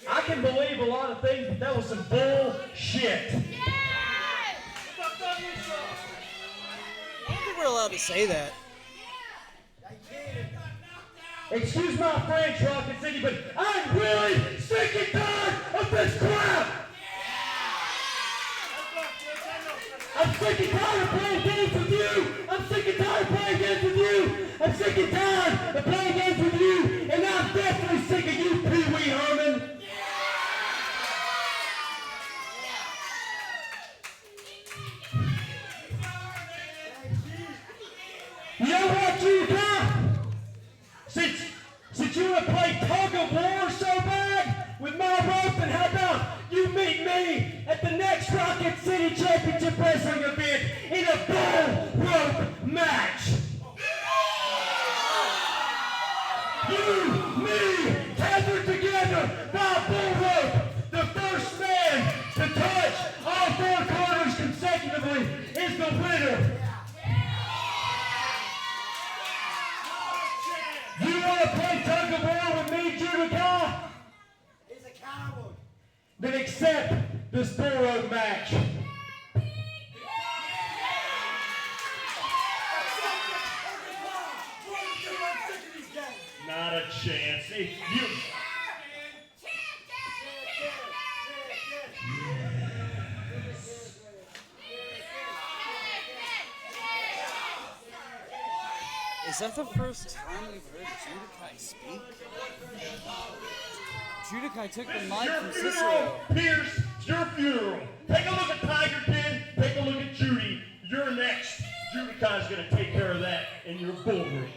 I can believe a lot of things, but that was some bullshit. I don't think we're allowed to say that. Excuse my French, Rocket City, but I'm really sick and tired of this crap! I'm sick and tired of playing games with you! I'm sick and tired of playing games with you! I'm sick and tired of playing games with you! And I'm definitely sick of you, Pee Wee Herman! You know what you got? Since you want to play tug of war so bad with my rope, and how about you meet me at the next Rocket City Championship Wrestling event in a bull rope match? You, me, tethered together by a bull rope. The first man to touch all 4 corners consecutively is the winner. You want to play tug of war with me, Judikai? He's a coward. Then accept this bull rope match. chance. See, you. Is that the first time we've heard Judikai speak? Judikai took the mic from Cicero. Pierce, it's your funeral. Take a look at Tiger Kid. Take a look at Judy. You're next. Judikai's going to take care of that in your bullroom.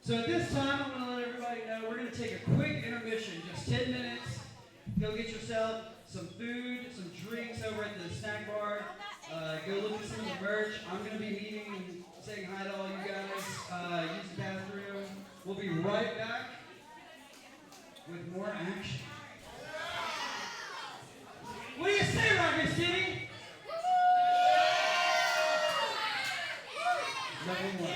So at this time, I'm going to let everybody know we're going to take a quick intermission, just 10 minutes. Go get yourself some food, some drinks over at the snack bar. Go look at some of the merch. I'm going to be meeting and saying hi to all you guys. Use the bathroom. We'll be right back with more action. What do you say, Rocket City? Number one.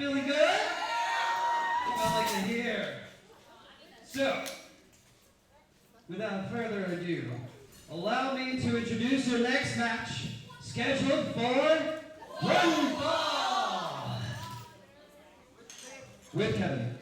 feeling good? I like to hear. So, without further ado, allow me to introduce your next match, scheduled for One Fall with Kevin.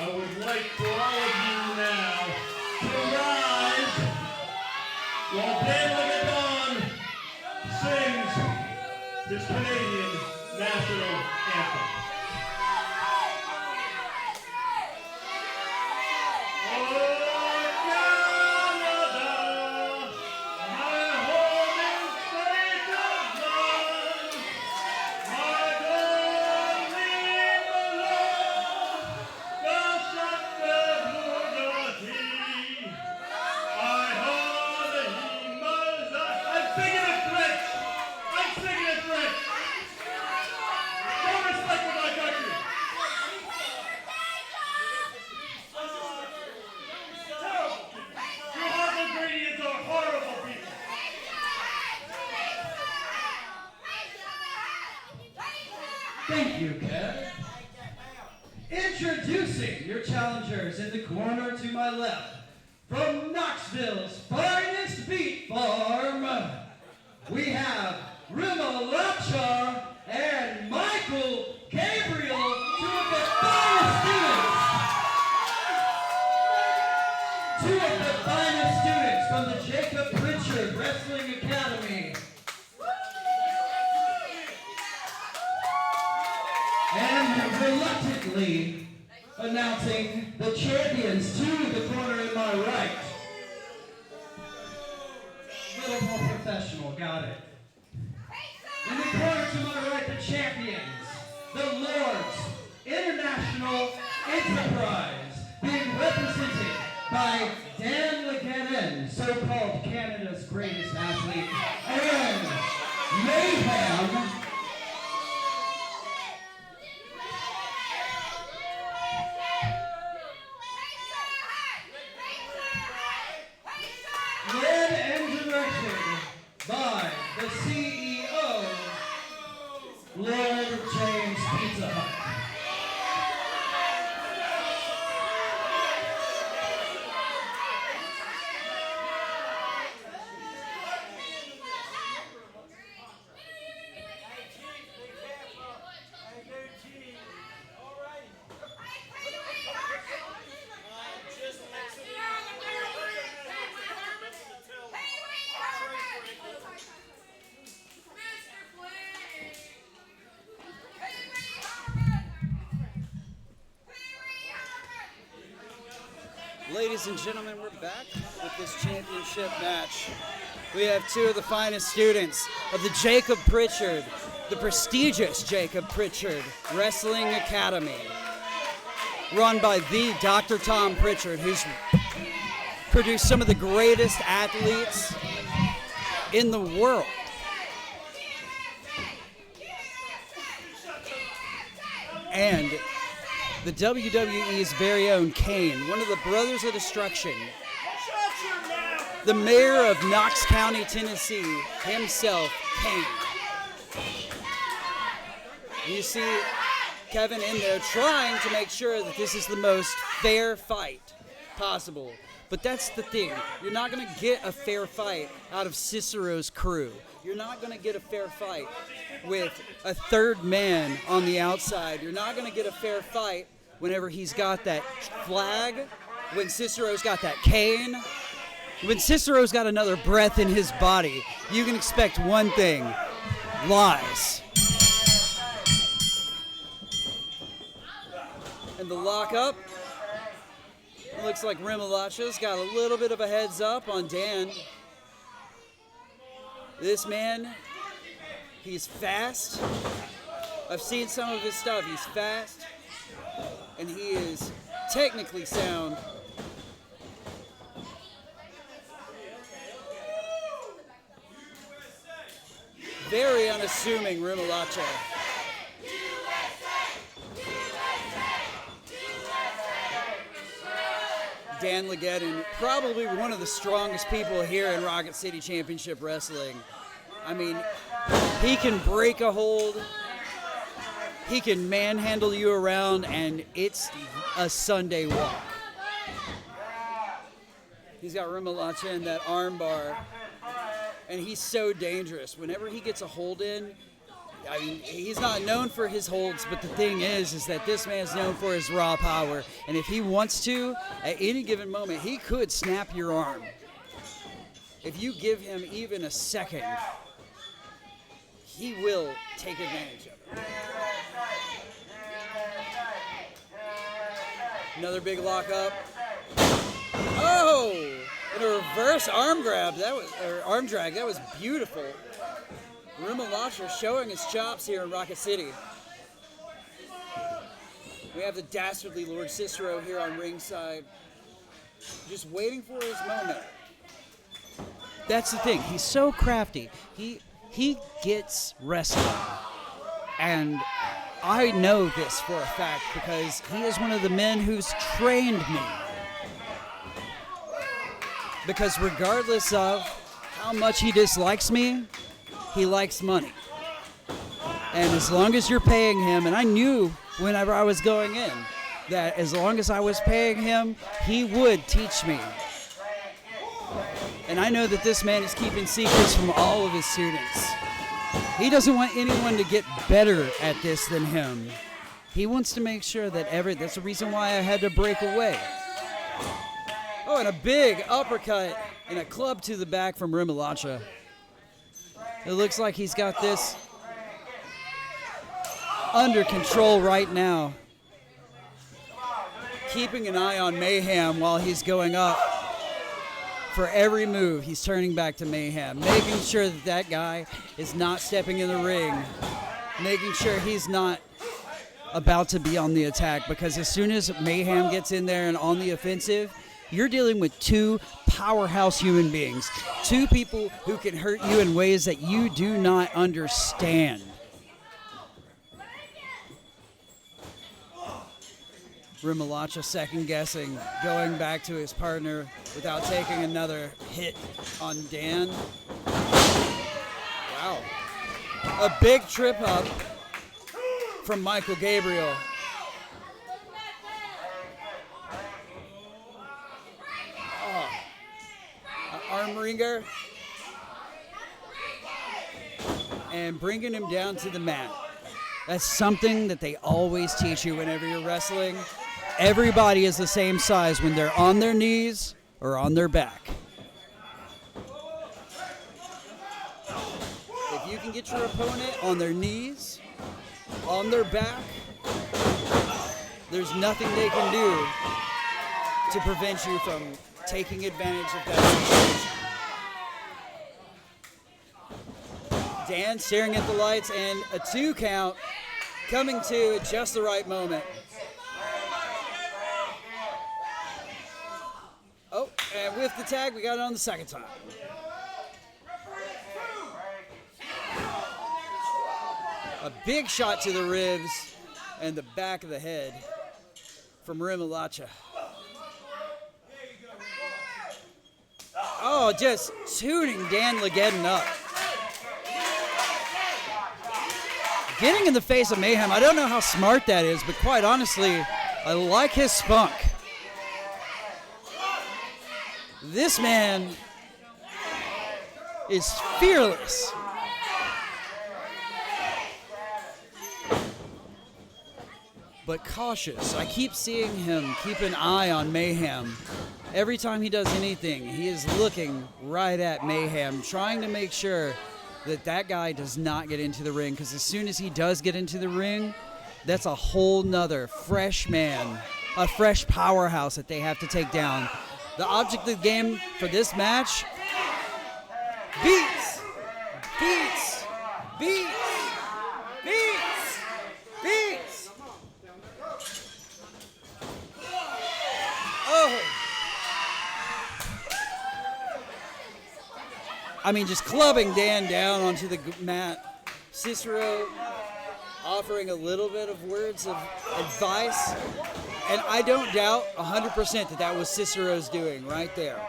I would like for all of you now to rise while Dan Legadon sings his Canadian national anthem. Thank you, Kev. Introducing your challengers in the corner to my left, from Knoxville's finest beet farm, we have Rima Lapchar and Michael Gabriel, two of the finest students. Two of the finest students from the Jacob Pritchard Wrestling Academy. And reluctantly announcing the champions to the corner in my right. A little more professional, got it. In the corner to my right, the champions, the Lord's International Enterprise, being represented by Dan Leganon, so-called Canada's greatest athlete, and Mayhem. Led and directed by the CEO, Lord James Pizza Hut. Ladies and gentlemen, we're back with this championship match. We have two of the finest students of the Jacob Pritchard, the prestigious Jacob Pritchard Wrestling Academy, run by the Dr. Tom Pritchard, who's produced some of the greatest athletes in the world. And the WWE's very own Kane, one of the Brothers of Destruction, the mayor of Knox County, Tennessee, himself, Kane. You see Kevin in there trying to make sure that this is the most fair fight possible. But that's the thing. You're not going to get a fair fight out of Cicero's crew. You're not going to get a fair fight with a third man on the outside. You're not going to get a fair fight whenever he's got that flag, when Cicero's got that cane, when Cicero's got another breath in his body. You can expect one thing: lies. And the lockup. It looks like Rimalacha's got a little bit of a heads up on Dan. This man, he's fast. I've seen some of his stuff. He's fast, and he is technically sound. Very unassuming Rimalacha. Dan Leganon, probably one of the strongest people here in Rocket City Championship Wrestling. I mean, he can break a hold, he can manhandle you around, and it's a Sunday walk. He's got Rimalacha in that arm bar, and he's so dangerous. Whenever he gets a hold in, I mean, he's not known for his holds, but the thing is that this man's known for his raw power. And if he wants to, at any given moment, he could snap your arm. If you give him even a second, he will take advantage of it. Another big lockup. Oh! And a reverse arm grab. Arm drag. That was beautiful. Rimalacha showing his chops here in Rocket City. We have the dastardly Lord Cicero here on ringside, just waiting for his moment. That's the thing. He's so crafty. He gets wrestling. And I know this for a fact because he is one of the men who's trained me. Because regardless of how much he dislikes me, he likes money. And as long as you're paying him, and I knew whenever I was going in, that as long as I was paying him, he would teach me. And I know that this man is keeping secrets from all of his students. He doesn't want anyone to get better at this than him. He wants to make sure that that's the reason why I had to break away. Oh, and a big uppercut and a club to the back from Rimalacha. It looks like he's got this under control right now. Keeping an eye on Mayhem while he's going up. For every move, he's turning back to Mayhem, making sure that that guy is not stepping in the ring, making sure he's not about to be on the attack, because as soon as Mayhem gets in there and on the offensive, you're dealing with two powerhouse human beings, two people who can hurt you in ways that you do not understand. Rimalacha second guessing, going back to his partner without taking another hit on Dan. Wow. A big trip up from Michael Gabriel. Oh. An arm wringer. And bringing him down to the mat. That's something that they always teach you whenever you're wrestling. Everybody is the same size when they're on their knees or on their back. If you can get your opponent on their knees, on their back, there's nothing they can do to prevent you from taking advantage of that situation. Dan staring at the lights, and a 2 count coming to at just the right moment. Oh, and with the tag, we got it on the second time. A big shot to the ribs and the back of the head from Rimalacha. Oh, just tuning Dan Legeddon up. Getting in the face of Mayhem, I don't know how smart that is, but quite honestly, I like his spunk. This man is fearless. But cautious. I keep seeing him keep an eye on Mayhem. Every time he does anything, he is looking right at Mayhem, trying to make sure that that guy does not get into the ring, because as soon as he does get into the ring, that's a whole nother fresh man, a fresh powerhouse that they have to take down. The object of the game for this match, beats, beats, beats, beats, beats. Oh. I mean, just clubbing Dan down onto the mat. Cicero offering a little bit of words of advice. And I don't doubt 100% that that was Cicero's doing right there.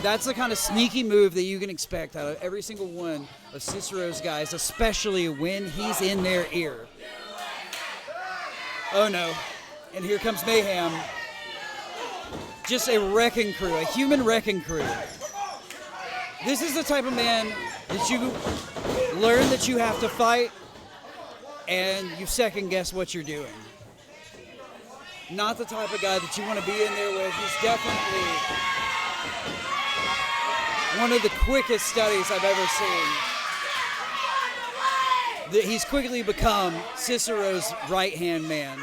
That's the kind of sneaky move that you can expect out of every single one of Cicero's guys, especially when he's in their ear. Oh no. And here comes Mayhem. Just a wrecking crew, a human wrecking crew. This is the type of man that you learn that you have to fight and you second guess what you're doing. Not the type of guy that you want to be in there with. He's definitely one of the quickest studies I've ever seen. He's quickly become Cicero's right-hand man.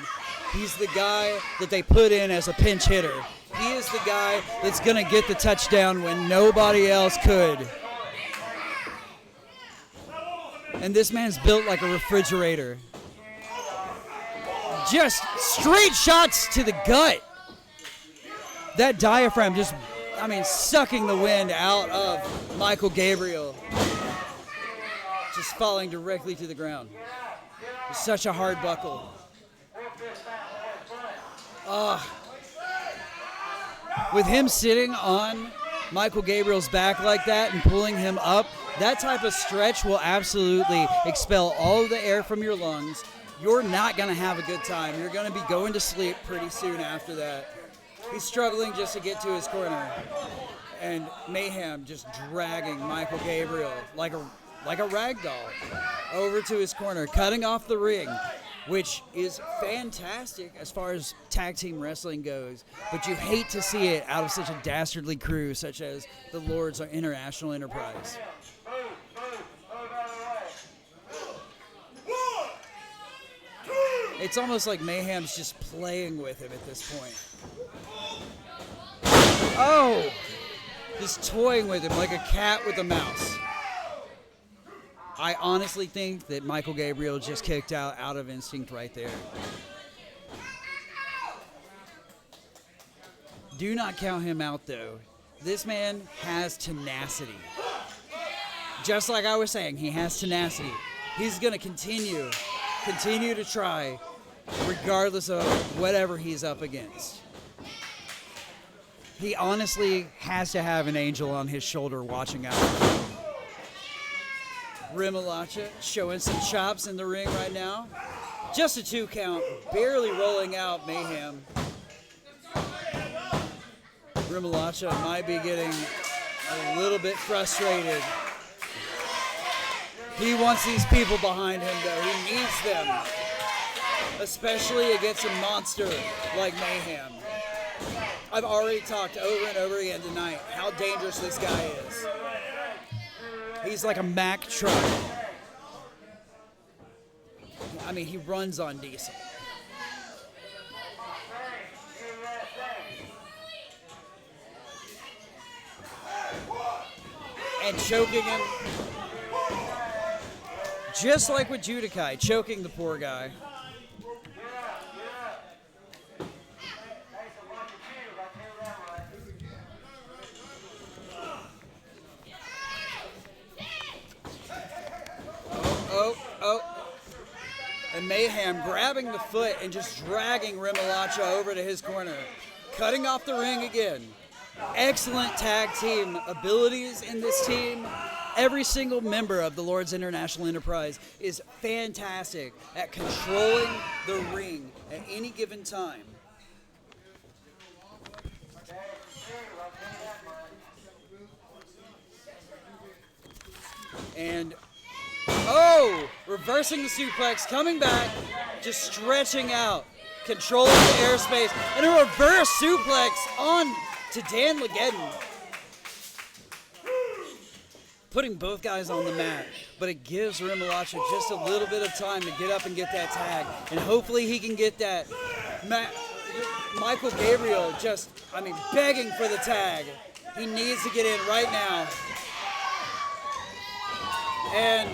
He's the guy that they put in as a pinch hitter. He is the guy that's going to get the touchdown when nobody else could. And this man's built like a refrigerator. Just straight shots to the gut. That diaphragm just, sucking the wind out of Michael Gabriel. Just falling directly to the ground. It's such a hard buckle. With him sitting on Michael Gabriel's back like that and pulling him up, that type of stretch will absolutely expel all of the air from your lungs. you're not going to have a good time. You're going to be going to sleep pretty soon after that. He's struggling just to get to his corner. And Mayhem just dragging Michael Gabriel like a rag doll over to his corner, cutting off the ring, which is fantastic as far as tag team wrestling goes. But you hate to see it out of such a dastardly crew such as the Lord's International Enterprise. It's almost like Mayhem's just playing with him at this point. Oh! Just toying with him like a cat with a mouse. I honestly think that Michael Gabriel just kicked out of instinct right there. Do not count him out, though. This man has tenacity. Just like I was saying, he has tenacity. He's going to continue to try, regardless of whatever he's up against. He honestly has to have an angel on his shoulder watching out. Remolacha showing some chops in the ring right now. Just a 2 count, barely rolling out Mayhem. Remolacha might be getting a little bit frustrated. He wants these people behind him, though. He needs them, especially against a monster like Mayhem. I've already talked over and over again tonight how dangerous this guy is. He's like a Mack truck. I mean, he runs on diesel. And choking him, just like with Judikai, choking the poor guy. And Mayhem grabbing the foot and just dragging Remolacha over to his corner. Cutting off the ring again. Excellent tag team abilities in this team. Every single member of the Lord's International Enterprise is fantastic at controlling the ring at any given time. And reversing the suplex, coming back, just stretching out, controlling the airspace, and a reverse suplex on to Dan Legeddon. Putting both guys on the mat, but it gives Remolacha just a little bit of time to get up and get that tag, and hopefully he can get that. Michael Gabriel begging for the tag. He needs to get in right now. And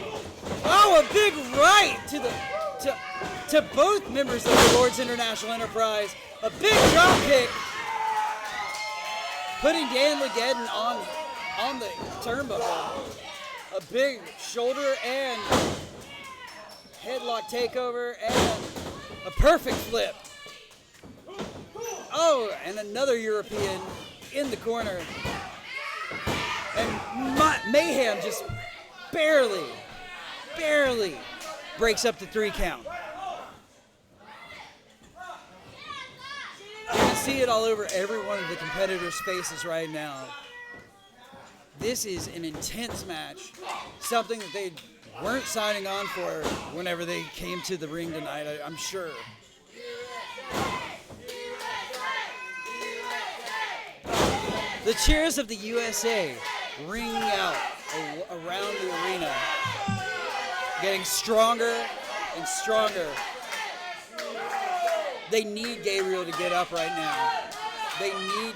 a big right to both members of the Lord's International Enterprise. A big drop kick, putting Dan Legeddon on the turnbuckle. A big shoulder and headlock takeover and a perfect flip. Oh, and another European in the corner. And Mayhem just barely breaks up the 3 count. You can see it all over every one of the competitors' faces right now. This is an intense match, something that they weren't signing on for whenever they came to the ring tonight, I'm sure. The cheers of the USA ringing out around the arena, getting stronger and stronger. They need Gabriel to get up right now. They need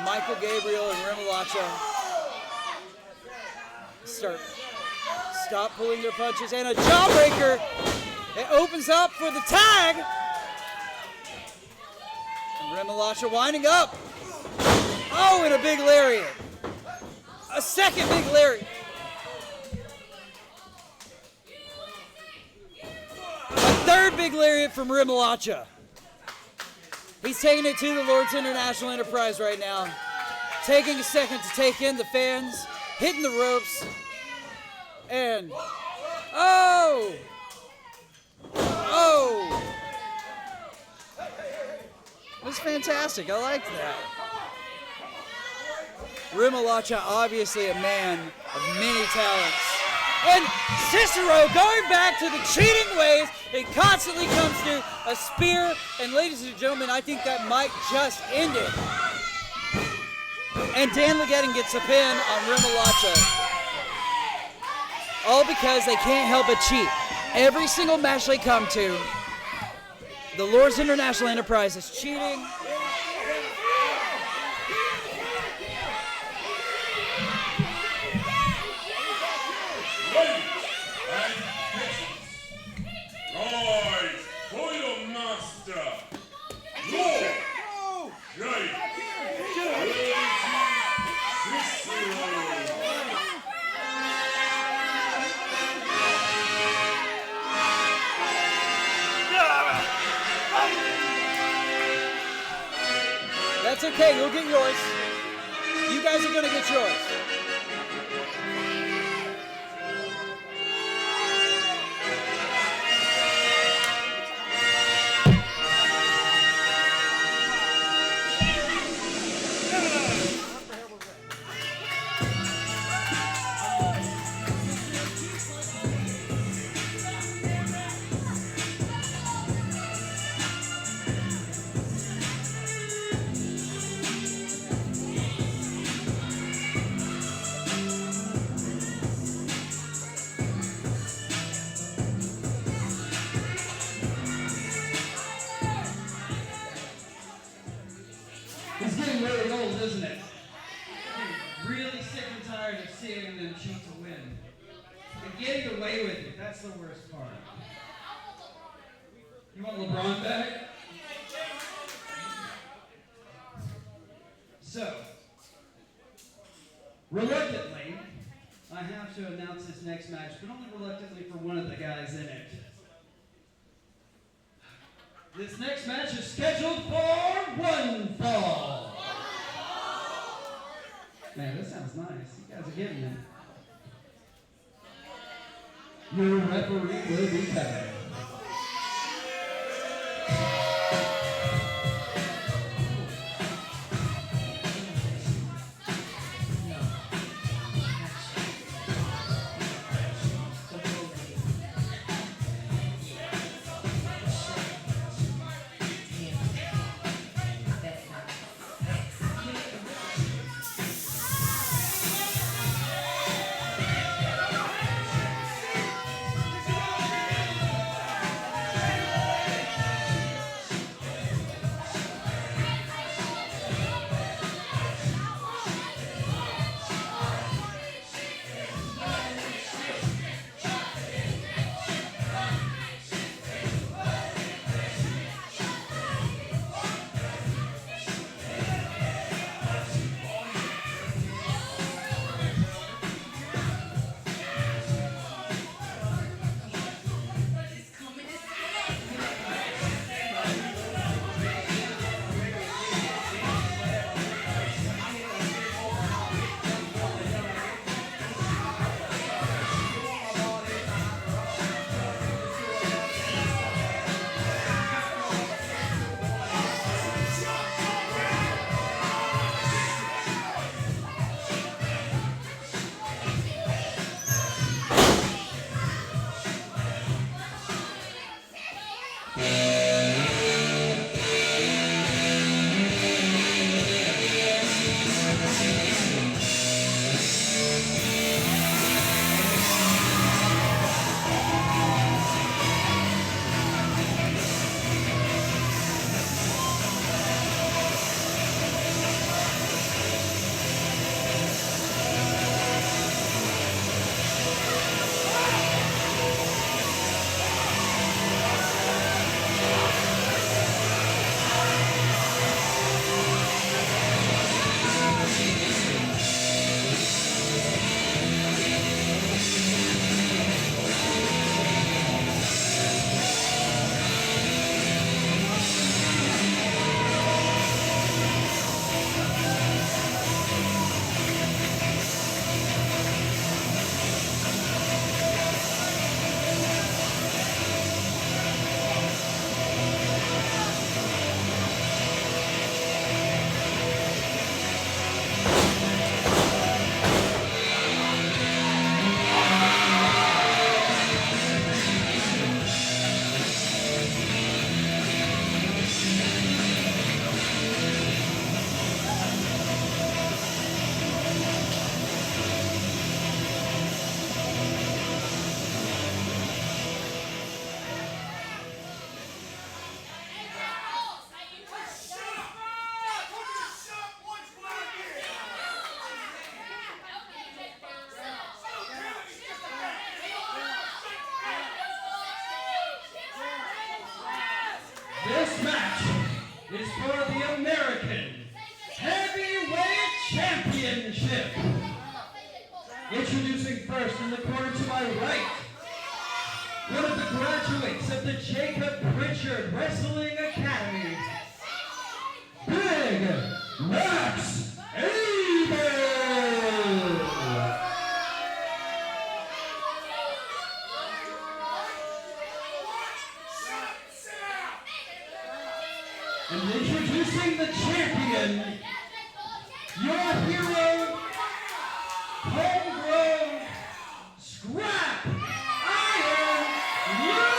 Michael Gabriel and Remolacha stop pulling their punches, and a jawbreaker. It opens up for the tag. And Remolacha winding up. Oh, and a big lariat. A second big lariat. A third big lariat from Remolacha. He's taking it to the Lord's International Enterprise right now. Taking a second to take in the fans. Hitting the ropes. And, Whoa! That's fantastic. I like that. Rimalacha, obviously a man of many talents. And Cicero going back to the cheating ways. It constantly comes to a spear. And ladies and gentlemen, I think that might just end it. And Dan Legeddon gets a pin on Rimalacha. All because they can't help but cheat. Every single match they come to, the Lord's International Enterprise is cheating. Rise for your master, Lord Jake. That's okay, you'll get yours. You guys are gonna get yours. It's getting really old, isn't it? I'm really sick and tired of seeing them cheat to win. And getting away with it, that's the worst part. You want LeBron back? So, reluctantly, I have to announce this next match, but only reluctantly for one of the guys in it. This next match is scheduled for one fall. Man, this sounds nice. You guys are getting it. Your referee will be tied. Championship. Introducing first in the corner to my right, one of the graduates of the Jacob Pritchard Wrestling Academy, Big Max Abel. And introducing the champion, your hero, homegrown scrap iron Lewis!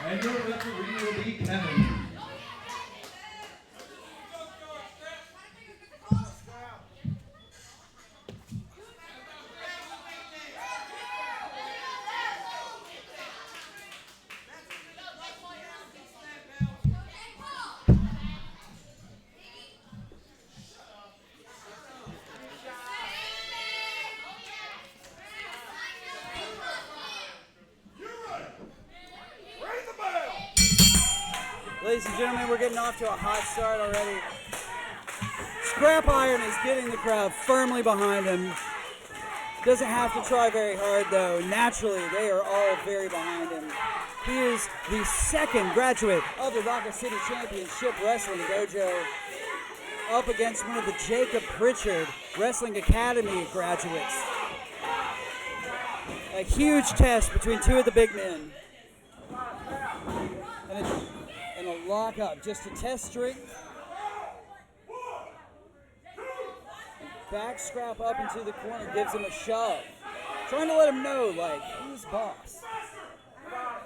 And your referee will be Kevin. Ladies and gentlemen, we're getting off to a hot start already. Scrap Iron is getting the crowd firmly behind him. Doesn't have to try very hard though. Naturally, they are all very behind him. He is the second graduate of the Rocket City Championship Wrestling Dojo, up against one of the Jacob Pritchard Wrestling Academy graduates. A huge test between two of the big men. And a lock up just to test strength. Back Scrap up into the corner, gives him a shove. Trying to let him know, like, who's boss.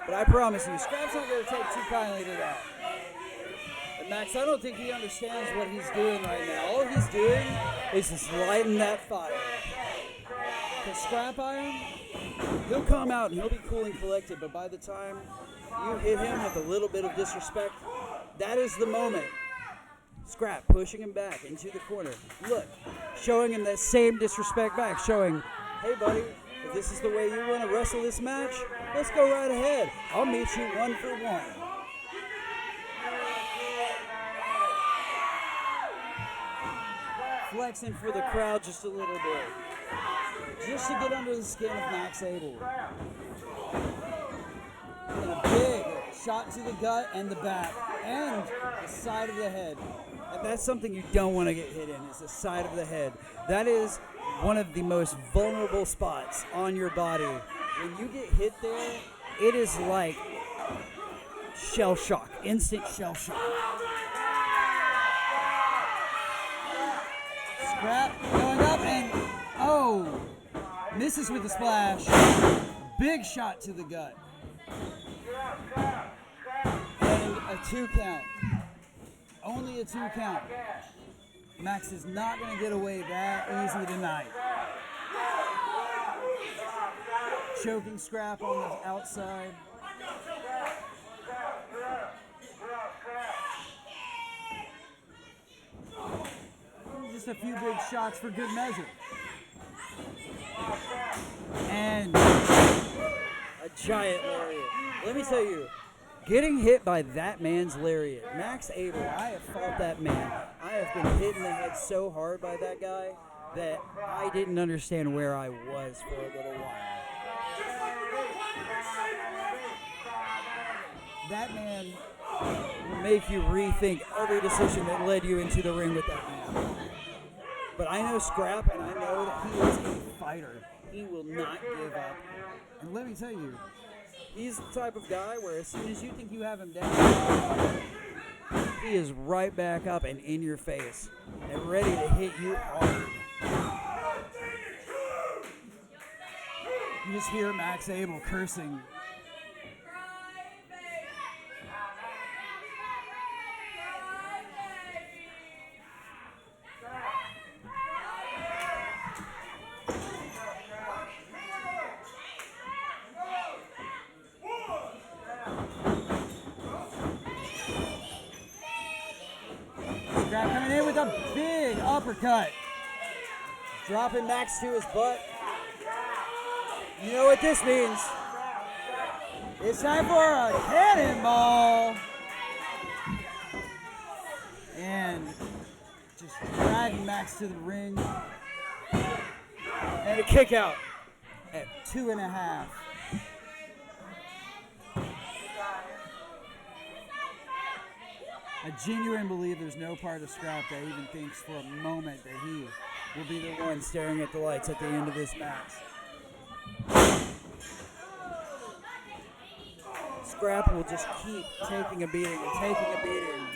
But I promise you, Scrap's not going to take too kindly to that. And Max, I don't think he understands what he's doing right now. All he's doing is just lighting that fire. Because Scrap Iron, he'll come out and he'll be cool and collected, but by the time you hit him with a little bit of disrespect, that is the moment. Scrap pushing him back into the corner. Look, showing him that same disrespect back, showing, hey buddy, if this is the way you want to wrestle this match, let's go right ahead. I'll meet you 1 for 1. Flexing for the crowd just a little bit. Just to get under the skin of Max Abel. And a big shot to the gut and the back and the side of the head. And that's something you don't want to get hit in, is the side of the head. That is one of the most vulnerable spots on your body. When you get hit there, it is like shell shock, instant shell shock. Scrap going up and, oh, misses with the splash. Big shot to the gut. And a 2 count. Only a 2 count. Max is not going to get away that easily tonight. Choking Scrap on the outside. Just a few big shots for good measure. And a giant lariat. Let me tell you, getting hit by that man's lariat, Max Abel, I have fought that man. I have been hit in the head so hard by that guy that I didn't understand where I was for a little while. That man will make you rethink every decision that led you into the ring with that man. But I know Scrap, and I know that he is a fighter. He will not give up. And let me tell you, he's the type of guy where as soon as you think you have him down, he is right back up and in your face and ready to hit you hard. You just hear Max Abel cursing. Coming in with a big uppercut. Dropping Max to his butt. You know what this means? It's time for a cannonball. And just dragging Max to the ring. And a kick out at 2.5. I genuinely believe there's no part of Scrap that even thinks for a moment that he will be the one staring at the lights at the end of this match. Scrap will just keep taking a beating and taking a beating,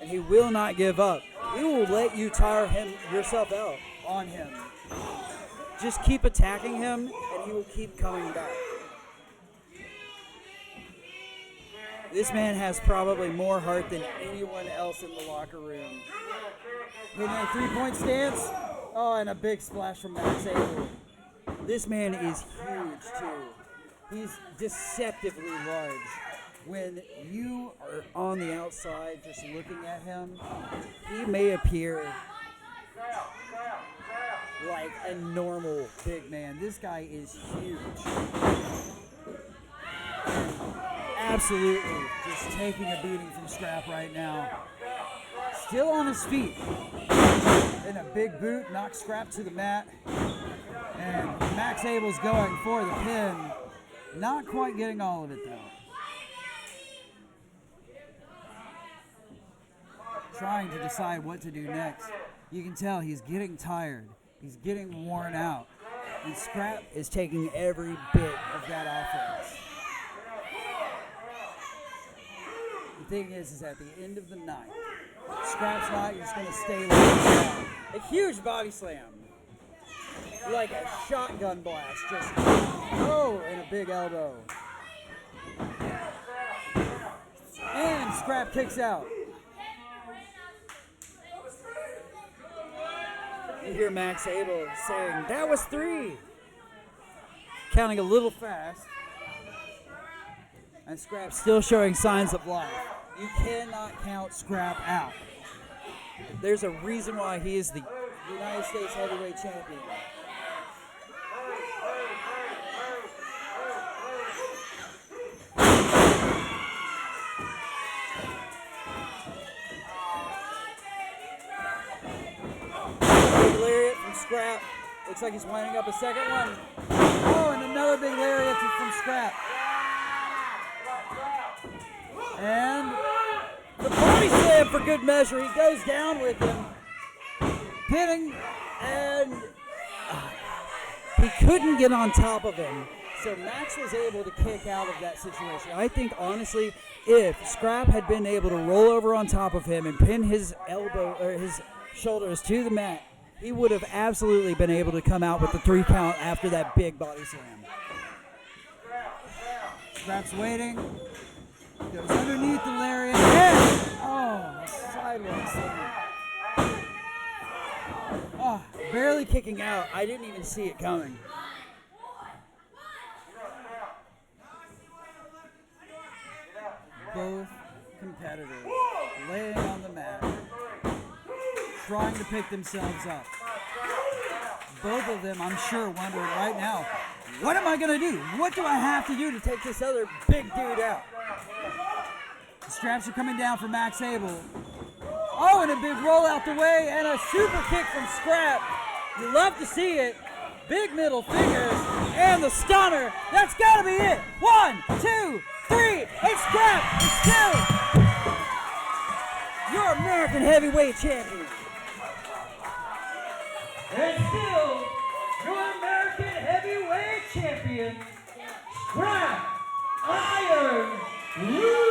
and he will not give up. He will let you tire yourself out on him. Just keep attacking him, and he will keep coming back. This man has probably more heart than anyone else in the locker room. Hitting a three-point stance. Oh, and a big splash from Max Hazel. This man is huge, too. He's deceptively large. When you are on the outside just looking at him, he may appear like a normal big man. This guy is huge. Absolutely just taking a beating from Scrap right now. Still on his feet. And a big boot knocks Scrap to the mat. And Max Abel's going for the pin. Not quite getting all of it though. Trying to decide what to do next. You can tell he's getting tired. He's getting worn out. And Scrap is taking every bit of that offense. The thing is at the end of the night, Scrap's not just going to stay like that. A huge body slam. Like a shotgun blast. Just, oh, and a big elbow. And Scrap kicks out. You hear Max Abel saying, that was 3. Counting a little fast. And Scrap still showing signs of life. You cannot count Scrap out. There's a reason why he is the United States Heavyweight Champion. Big lariat from Scrap. Looks like he's winding up a second one. Oh, and another big lariat from Scrap. And the body slam for good measure. He goes down with him. Pinning, and he couldn't get on top of him. So Max was able to kick out of that situation. I think, honestly, if Scrap had been able to roll over on top of him and pin his elbow or his shoulders to the mat, he would have absolutely been able to come out with the 3 count after that big body slam. Scrap's waiting. Goes underneath the lariat. And, oh, sideways slam. Oh, barely kicking out. I didn't even see it coming. Both competitors laying on the mat, trying to pick themselves up. Both of them, I'm sure, wondering right now, what am I going to do? What do I have to do to take this other big dude out? The straps are coming down for Max Abel. Oh, and a big roll out the way, and a super kick from Scrap. You love to see it. Big middle fingers, and the stunner. That's got to be it. 1, 2, 3, and Scrap is still your American Heavyweight Champion. And still your American Heavyweight Champion, Scrap Iron Lewis.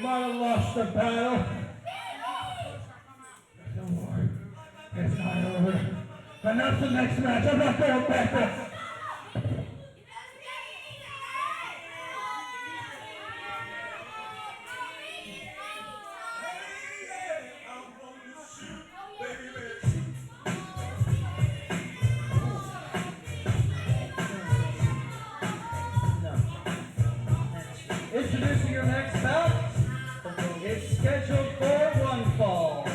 might have lost the battle. Don't worry, it's not over. And that's the next match. I'm not going back there. Introducing your next bout, it's scheduled for one fall.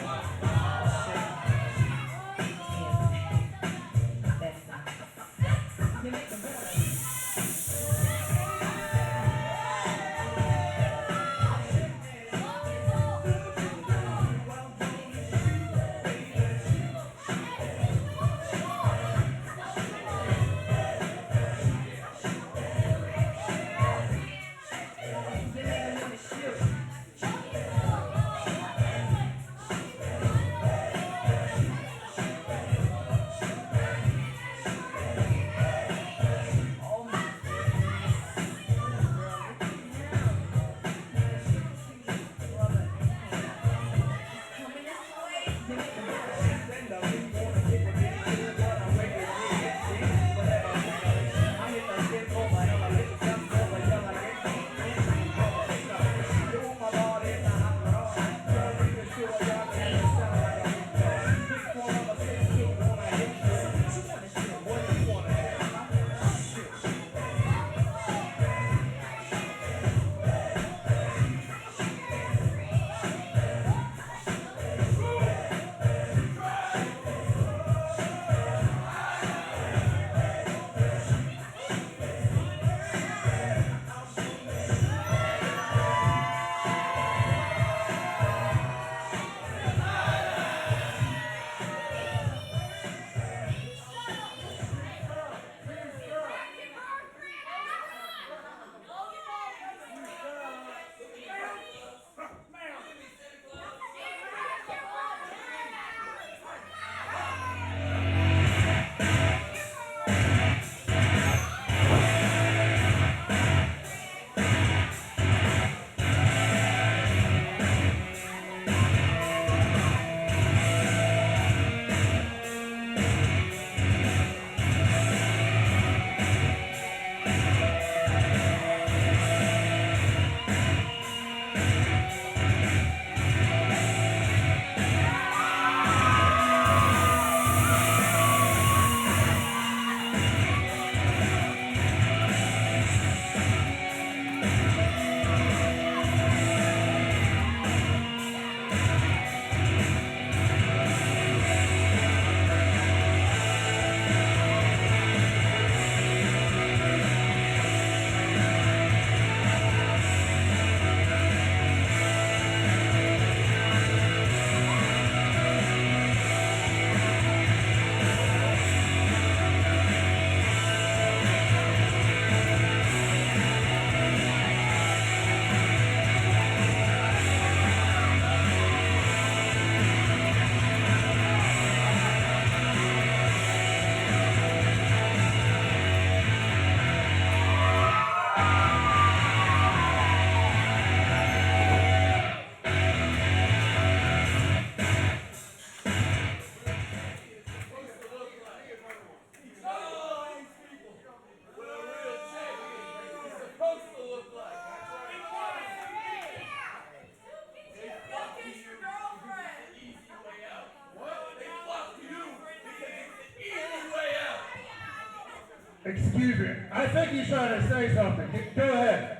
Excuse me. I think he's trying to say something. Go ahead.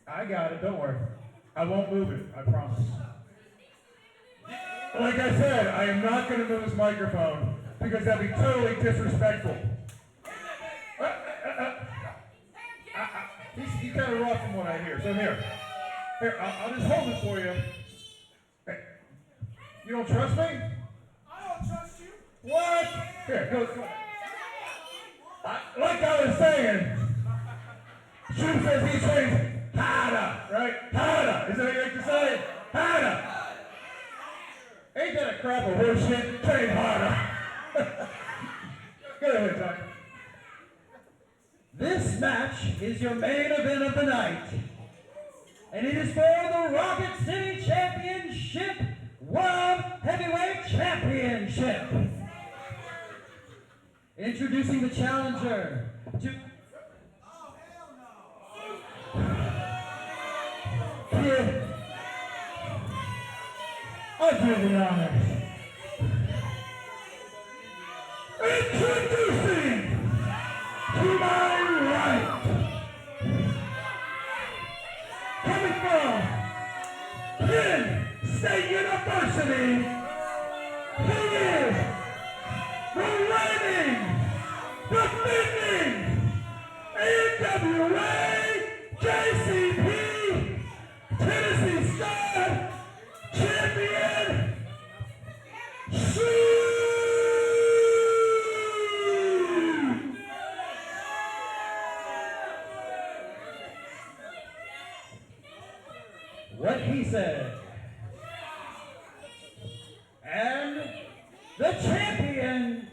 I got it. Don't worry. I won't move it. I promise. Like I said, I am not going to move this microphone because that'd be totally disrespectful. He's kind of rough from what I hear. So here, I'll just hold it for you. Hey, you don't trust me? I don't trust you. What? Here, go. Like I was saying, Shub says he trains harder, right? Harder. Is that what you like to say? Harder. Ain't that a crap of horse shit? Train harder. Go ahead, Doc. This match is your main event of the night. and it is for the Rocket City Championship World Heavyweight Championship. Introducing the challenger to... I do the honors. Introducing to my right, coming from Penn State University, he is the reigning, defending NWA JCP Tennessee Star Champion, what he said. And the champion,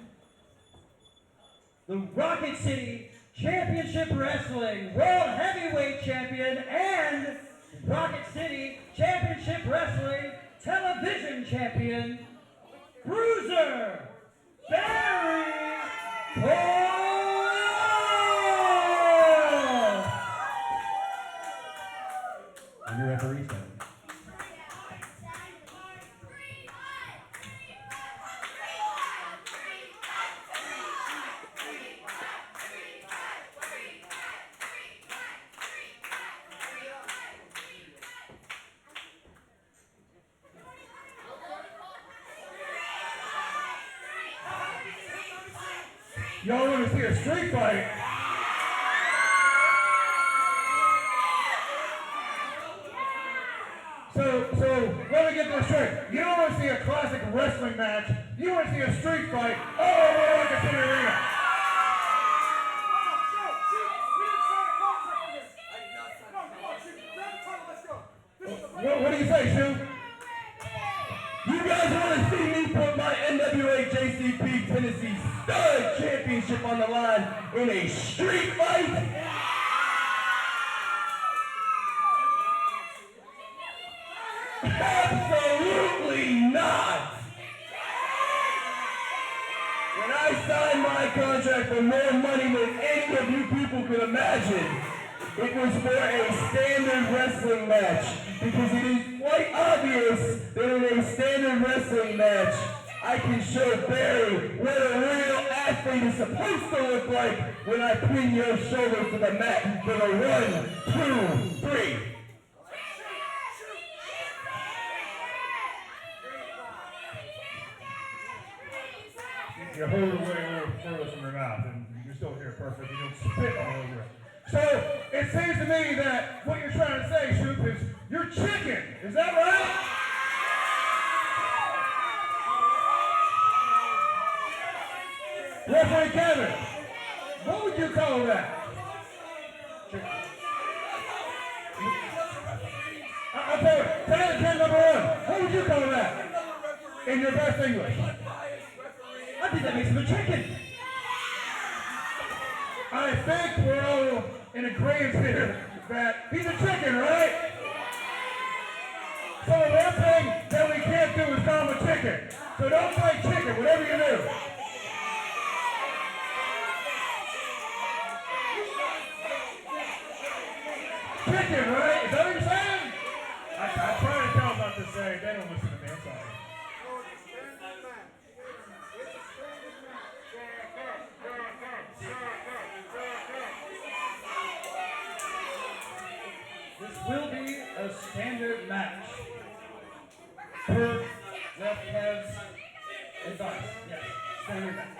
the Rocket City Championship Wrestling World Heavyweight Champion and Rocket City Championship Wrestling Television Champion, Bruiser Barry Cole. And your referee said. Y'all want to see a street fight? So let me get this straight. You don't want to see a classic wrestling match. You want to see a street fight all over the Rocket City Arena. What do you say, Shu? You guys want to see me put my NWA JCP Tennessee Stud Championship on the line in a street fight? Absolutely not! When I signed my contract for more money than any of you people could imagine, it was for a standard wrestling match, because it is quite obvious that in a standard wrestling match, I can show Barry what a real athlete is supposed to look like when I pin your shoulders to the mat for the 1, 2, 3. You hold it away a little further from your mouth, and you're still here perfect. You don't spit all over it. So it seems to me that what you're trying to say, Shoop, is you're chicken. Is that right? Referee Kevin, what would you call that? I'll tell you, 10 out of 10, number 1. What would you call that? In your best English. I think that makes him a chicken. I think we're all in agreement here that he's a chicken, right? So the one thing that we can't do is call him a chicken. So don't play chicken, whatever you do. Chicken, right? Is that what you're saying? I try to tell them not to say. They don't listen to me. I'm sorry. This will be a standard match. Per Left Kev's advice. Yes, standard match.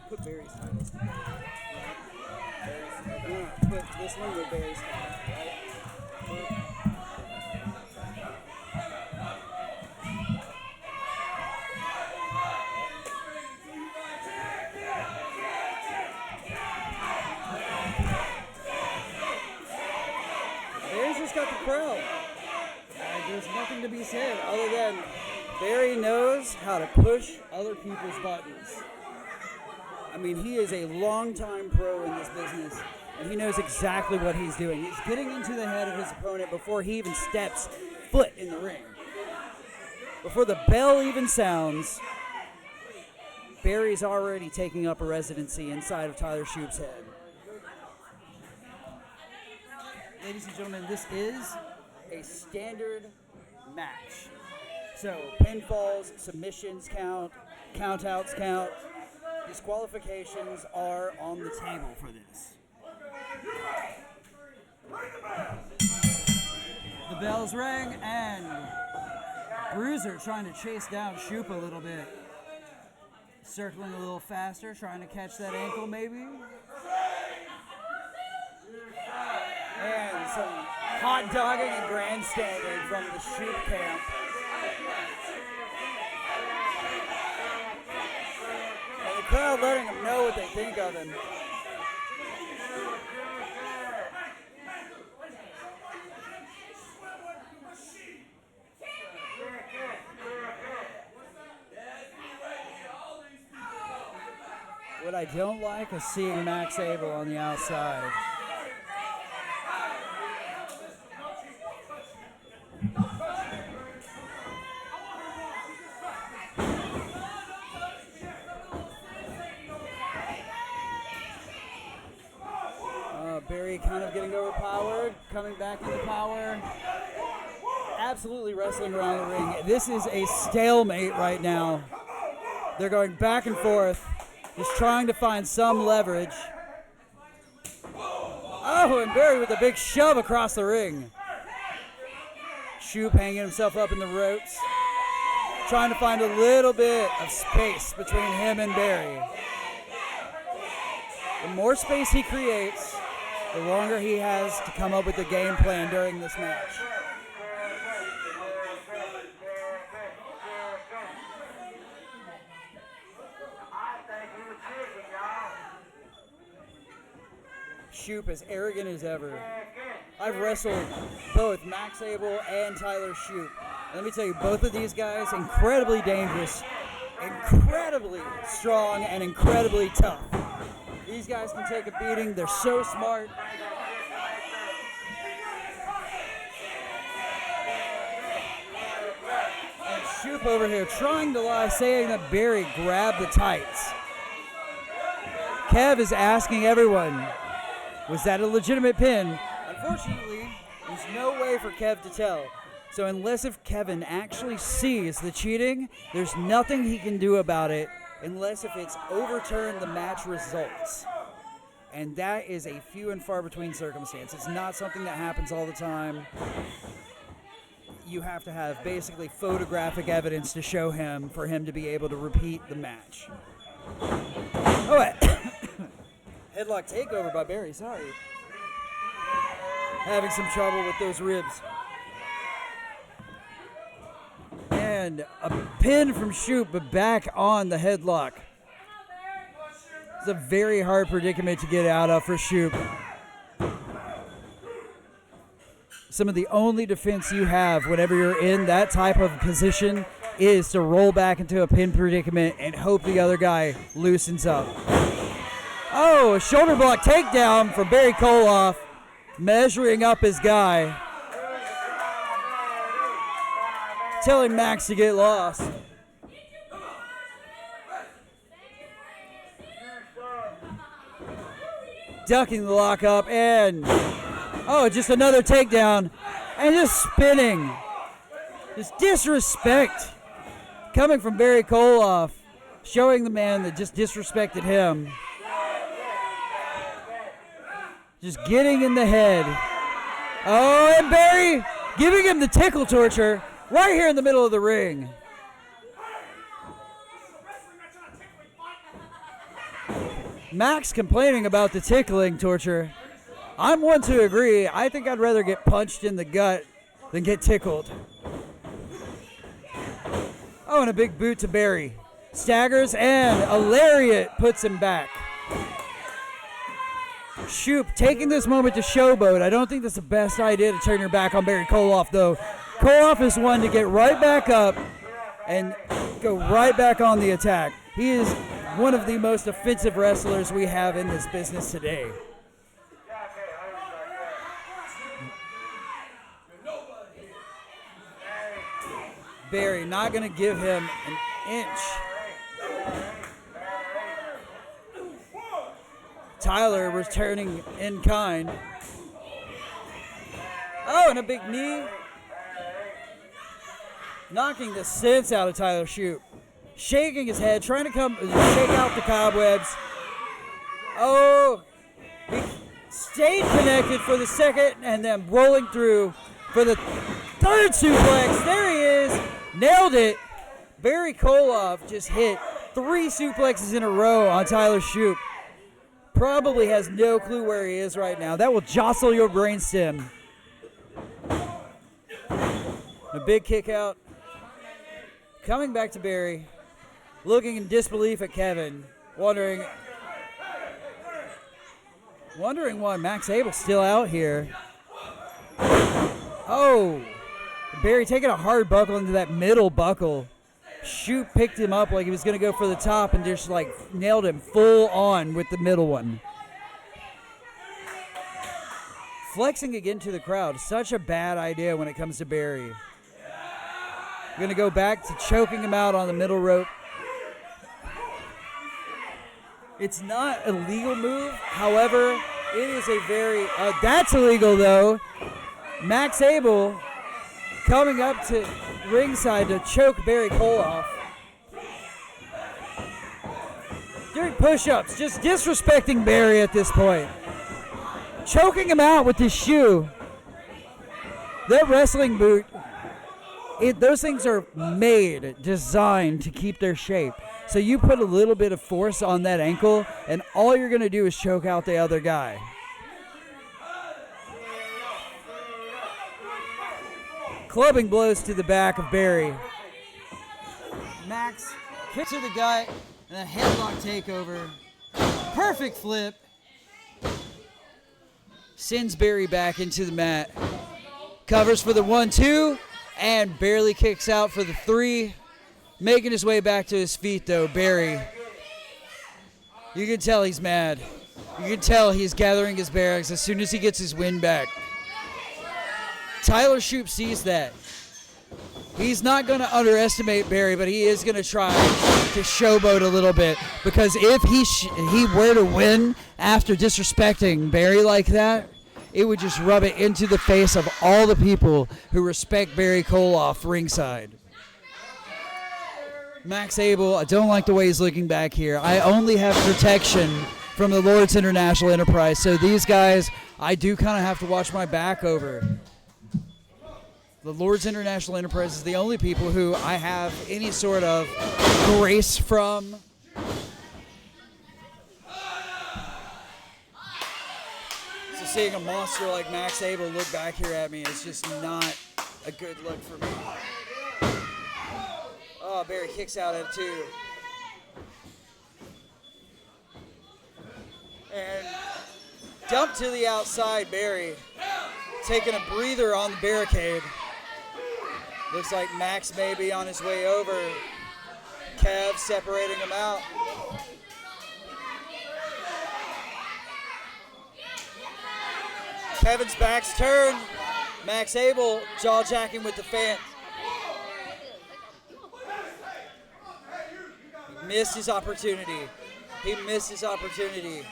Put Barry's titles. Put this one with Barry's titles, right? Barry's just got the crowd. There's nothing to be said other than Barry knows how to push other people's buttons. I mean, he is a longtime pro in this business, and he knows exactly what he's doing. He's getting into the head of his opponent before he even steps foot in the ring. Before the bell even sounds, Barry's already taking up a residency inside of Tyler Shoup's head. Ladies and gentlemen, this is a standard match. So, pinfalls, submissions count, countouts count. Disqualifications are on the table for this. The bells rang, and Bruiser trying to chase down Shoup a little bit. Circling a little faster, trying to catch that ankle maybe. And some hot dogging and grandstanding from the Shoup camp. And the crowd letting them know what they think of him. What I don't like is seeing Max Abel on the outside. Barry kind of getting overpowered, coming back into power. Absolutely wrestling around the ring. This is a stalemate right now. They're going back and forth, just trying to find some leverage. Oh, and Barry with a big shove across the ring. Shoup hanging himself up in the ropes, trying to find a little bit of space between him and Barry. The more space he creates, the longer he has to come up with a game plan during this match. Shoup as arrogant as ever. I've wrestled both Max Abel and Tyler Shoup. Let me tell you, both of these guys, incredibly dangerous, incredibly strong, and incredibly tough. These guys can take a beating. They're so smart. And Shoup over here trying to lie, saying that Barry grabbed the tights. Kev is asking everyone, was that a legitimate pin? Unfortunately, there's no way for Kev to tell. So unless if Kevin actually sees the cheating, there's nothing he can do about it unless if it's overturned the match results. And that is a few and far between circumstance. It's not something that happens all the time. You have to have basically photographic evidence to show him for him to be able to repeat the match. Oh, headlock takeover by Barry, sorry. Having some trouble with those ribs. And a pin from Shoup, but back on the headlock. It's a very hard predicament to get out of for Shoup. Some of the only defense you have whenever you're in that type of position is to roll back into a pin predicament and hope the other guy loosens up. Oh, a shoulder block takedown from Barry Koloff, measuring up his guy. Telling Max to get lost. Ducking the lockup and, oh, just another takedown. And just spinning. Just disrespect coming from Barry Koloff, showing the man that just disrespected him. Just getting in the head. Oh, and Barry giving him the tickle torture right here in the middle of the ring. Max complaining about the tickling torture. I'm one to agree. I think I'd rather get punched in the gut than get tickled. Oh, and a big boot to Barry. Staggers, and a lariat puts him back. Shoup taking this moment to showboat. I don't think that's the best idea to turn your back on Barry Koloff, though. Koloff is one to get right back up and go right back on the attack. He is one of the most offensive wrestlers we have in this business today. Barry not going to give him an inch. Tyler returning in kind. Oh, and a big knee. Knocking the sense out of Tyler Shoup. Shaking his head, trying to shake out the cobwebs. Oh, he stayed connected for the second and then rolling through for the third suplex. There he is. Nailed it. Barry Koloff just hit 3 suplexes in a row on Tyler Shoup. Probably has no clue where he is right now. That will jostle your brainstem. A big kick out. Coming back to Barry. Looking in disbelief at Kevin. Wondering why Max Abel's still out here. Oh. Barry taking a hard buckle into that middle buckle. Shoup picked him up like he was going to go for the top and just like nailed him full on with the middle one. Flexing again to the crowd. Such a bad idea when it comes to Barry. Going to go back to choking him out on the middle rope. It's not a legal move. However, it is a very... that's illegal, though. Max Abel coming up to ringside to choke Barry Koloff. Doing push-ups, just disrespecting Barry at this point. Choking him out with his shoe. That wrestling boot, those things are made, designed to keep their shape. So you put a little bit of force on that ankle, and all you're going to do is choke out the other guy. Clubbing blows to the back of Barry. Max kick to the gut, and a headlock takeover. Perfect flip. Sends Barry back into the mat. Covers for the 1-2, and barely kicks out for the 3. Making his way back to his feet, though, Barry. You can tell he's mad. You can tell he's gathering his bearings as soon as he gets his win back. Tyler Shoup sees that. He's not going to underestimate Barry, but he is going to try to showboat a little bit. Because if he were to win after disrespecting Barry like that, it would just rub it into the face of all the people who respect Barry Koloff ringside. Max Abel, I don't like the way he's looking back here. I only have protection from the Lord's International Enterprise, so these guys, I do kind of have to watch my back over. The Lord's International Enterprise is the only people who I have any sort of grace from. So seeing a monster like Max Abel look back here at me is just not a good look for me. Oh, Barry kicks out at 2. And dumped to the outside, Barry. Taking a breather on the barricade. Looks like Max may be on his way over. Kev separating him out. Kevin's back's turned. Max Abel jaw-jacking with the fan. Missed his opportunity. He missed his opportunity.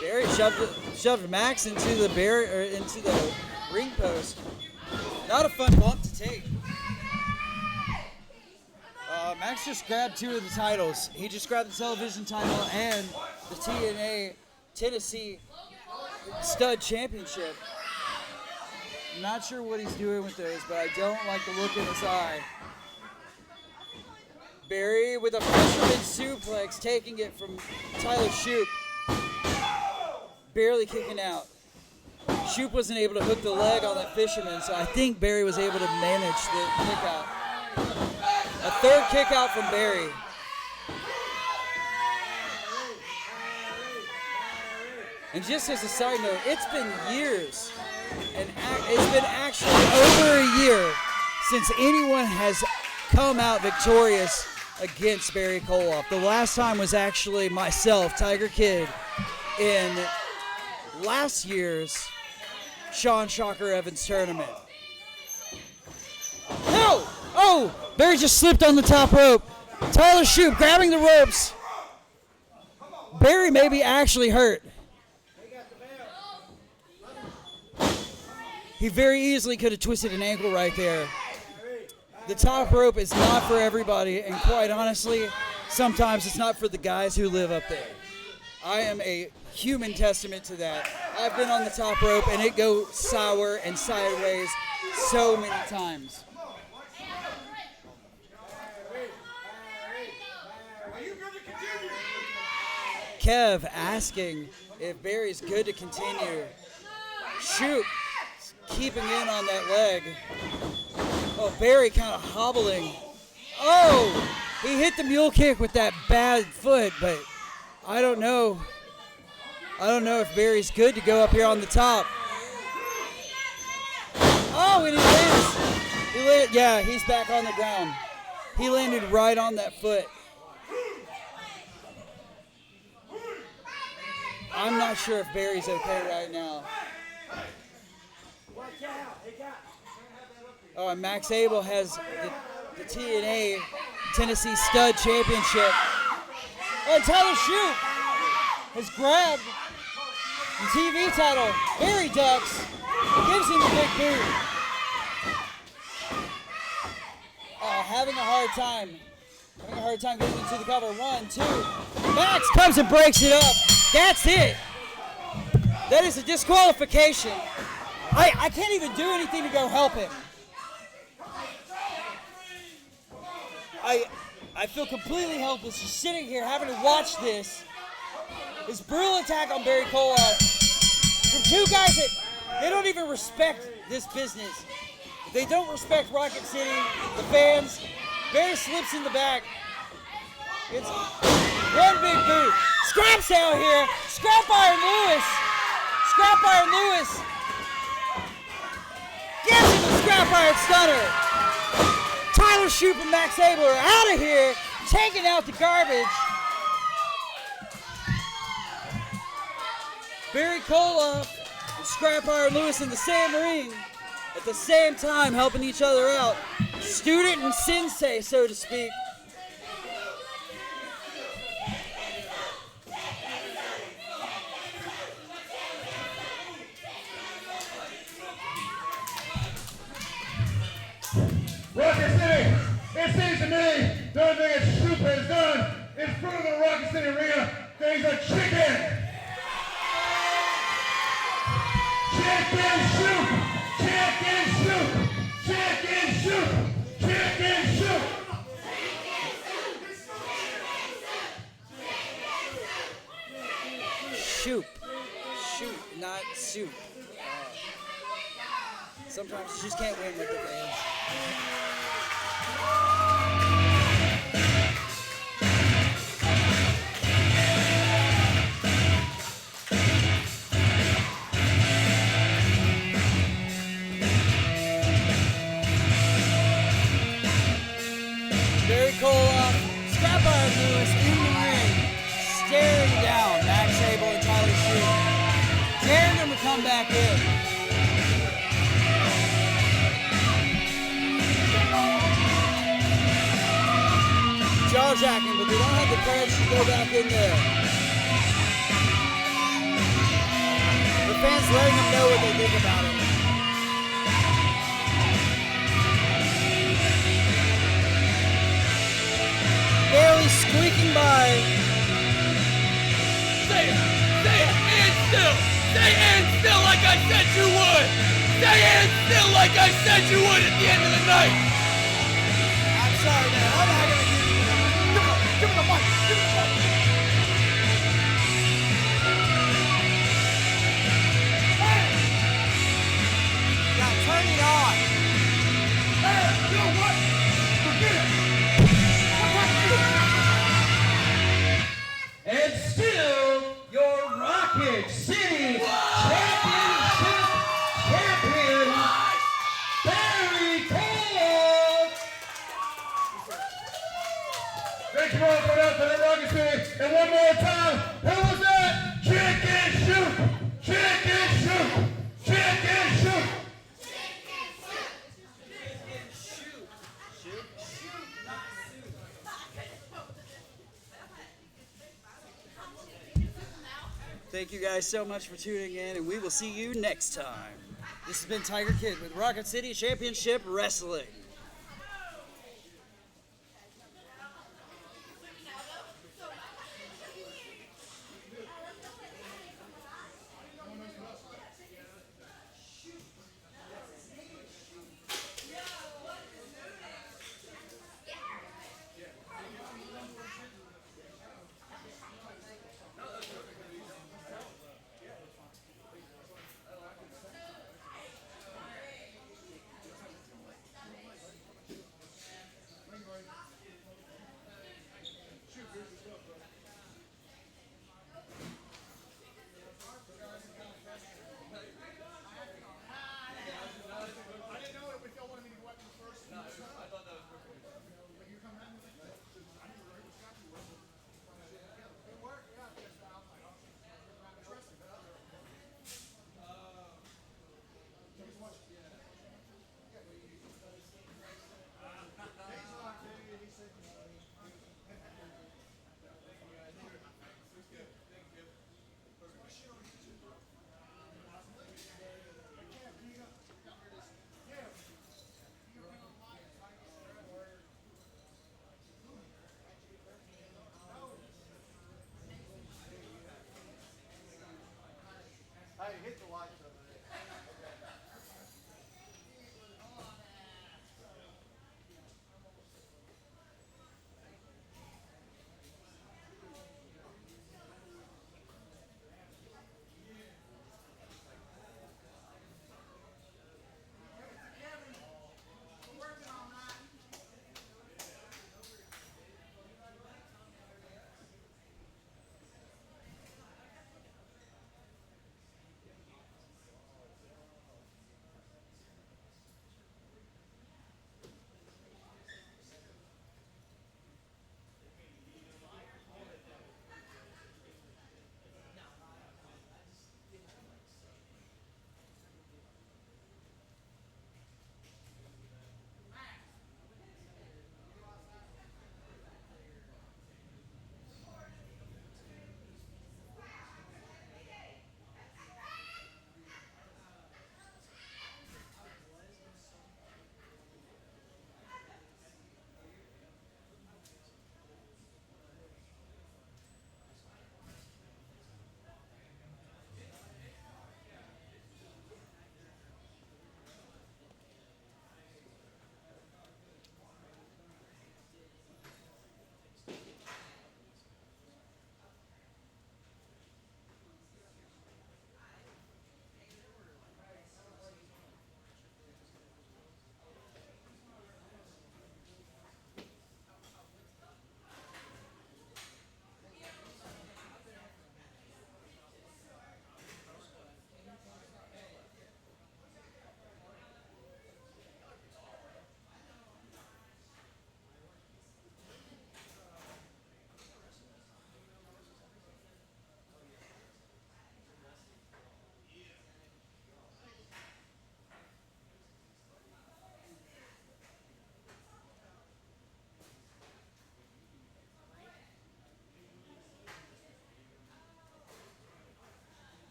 Barry shoved Max into the ring post. Not a fun bump to take. Max just grabbed 2 of the titles. He just grabbed the television title and the TNA Tennessee Stud Championship. Not sure what he's doing with those, but I don't like the look in his eye. Barry with a fisherman suplex, taking it from Tyler Shoup. Barely kicking out. Shoup wasn't able to hook the leg on that fisherman, so I think Barry was able to manage the kick out. A 3rd kick out from Barry. And just as a side note, it's been years And it's been actually over a year since anyone has come out victorious against Barry Koloff. The last time was actually myself, Tiger Kid, in last year's Sean Shocker Evans tournament. No! Oh! Barry just slipped on the top rope. Tyler Shoup grabbing the ropes. Barry may be actually hurt. He very easily could have twisted an ankle right there. The top rope is not for everybody, and quite honestly, sometimes it's not for the guys who live up there. I am a human testament to that. I've been on the top rope, and it goes sour and sideways so many times. Kev asking if Barry's good to continue. Shoot, keeping in on that leg. Oh, Barry kind of hobbling. Oh, he hit the mule kick with that bad foot, but I don't know. I don't know if Barry's good to go up here on the top. Oh, and he lands. Yeah, he's back on the ground. He landed right on that foot. I'm not sure if Barry's okay right now. Oh, and Max Abel has the TNA Tennessee Stud Championship. Oh, Tyler Shoup has grabbed the TV title. Barry ducks. Gives him the big boot. Oh, having a hard time. Having a hard time getting into the cover. 1, 2. Max comes and breaks it up. That's it. That is a disqualification. I can't even do anything to go help him. I feel completely helpless just sitting here having to watch this. This brutal attack on Barry Koloff from two guys that they don't even respect this business. They don't respect Rocket City, the fans. Barry slips in the back. It's one big boot. Scraps out here. Scrap Iron Lewis. Scrap Iron Lewis. Gives him the Scrap Iron Stunner. Tyler Shoup and Max Abel are out of here, taking out the garbage. Barry Koloff and Scrap Iron Lewis in the same ring at the same time, helping each other out. Student and sensei, so to speak. Rocket City, it seems to me the only thing that Shoup has done in front of the Rocket City arena, that he's a chicken. Chicken Shoup! Chicken Shoup! Chicken Shoup! Chicken Shoup! Shoup. Shoup, not soup. Sometimes you just can't win with the fans. Barry Koloff, Scrap Iron Lewis in the ring, staring down Max Abel and Tyler Shoup, daring them to come back in. Jaw-jacking, but they don't have the courage to go back in there. The fans letting them know what they think about it. Barely squeaking by. Stay and still! Stay and still like I said you would! Stay and still like I said you would at the end of the night! I'm sorry, man. I'm not gonna give you that. Give me the mic! Give me the mic! Hey! Now turn it on! Hey, you know what? Forget it! And still, your Rocket City Championship champion. Thanks for all coming out for the Rocket City. And one more time, who was that? Chicken shoot! Chicken shoot! Chicken shoot! Thank you guys so much for tuning in, and we will see you next time. This has been Tiger Kid with Rocket City Championship Wrestling.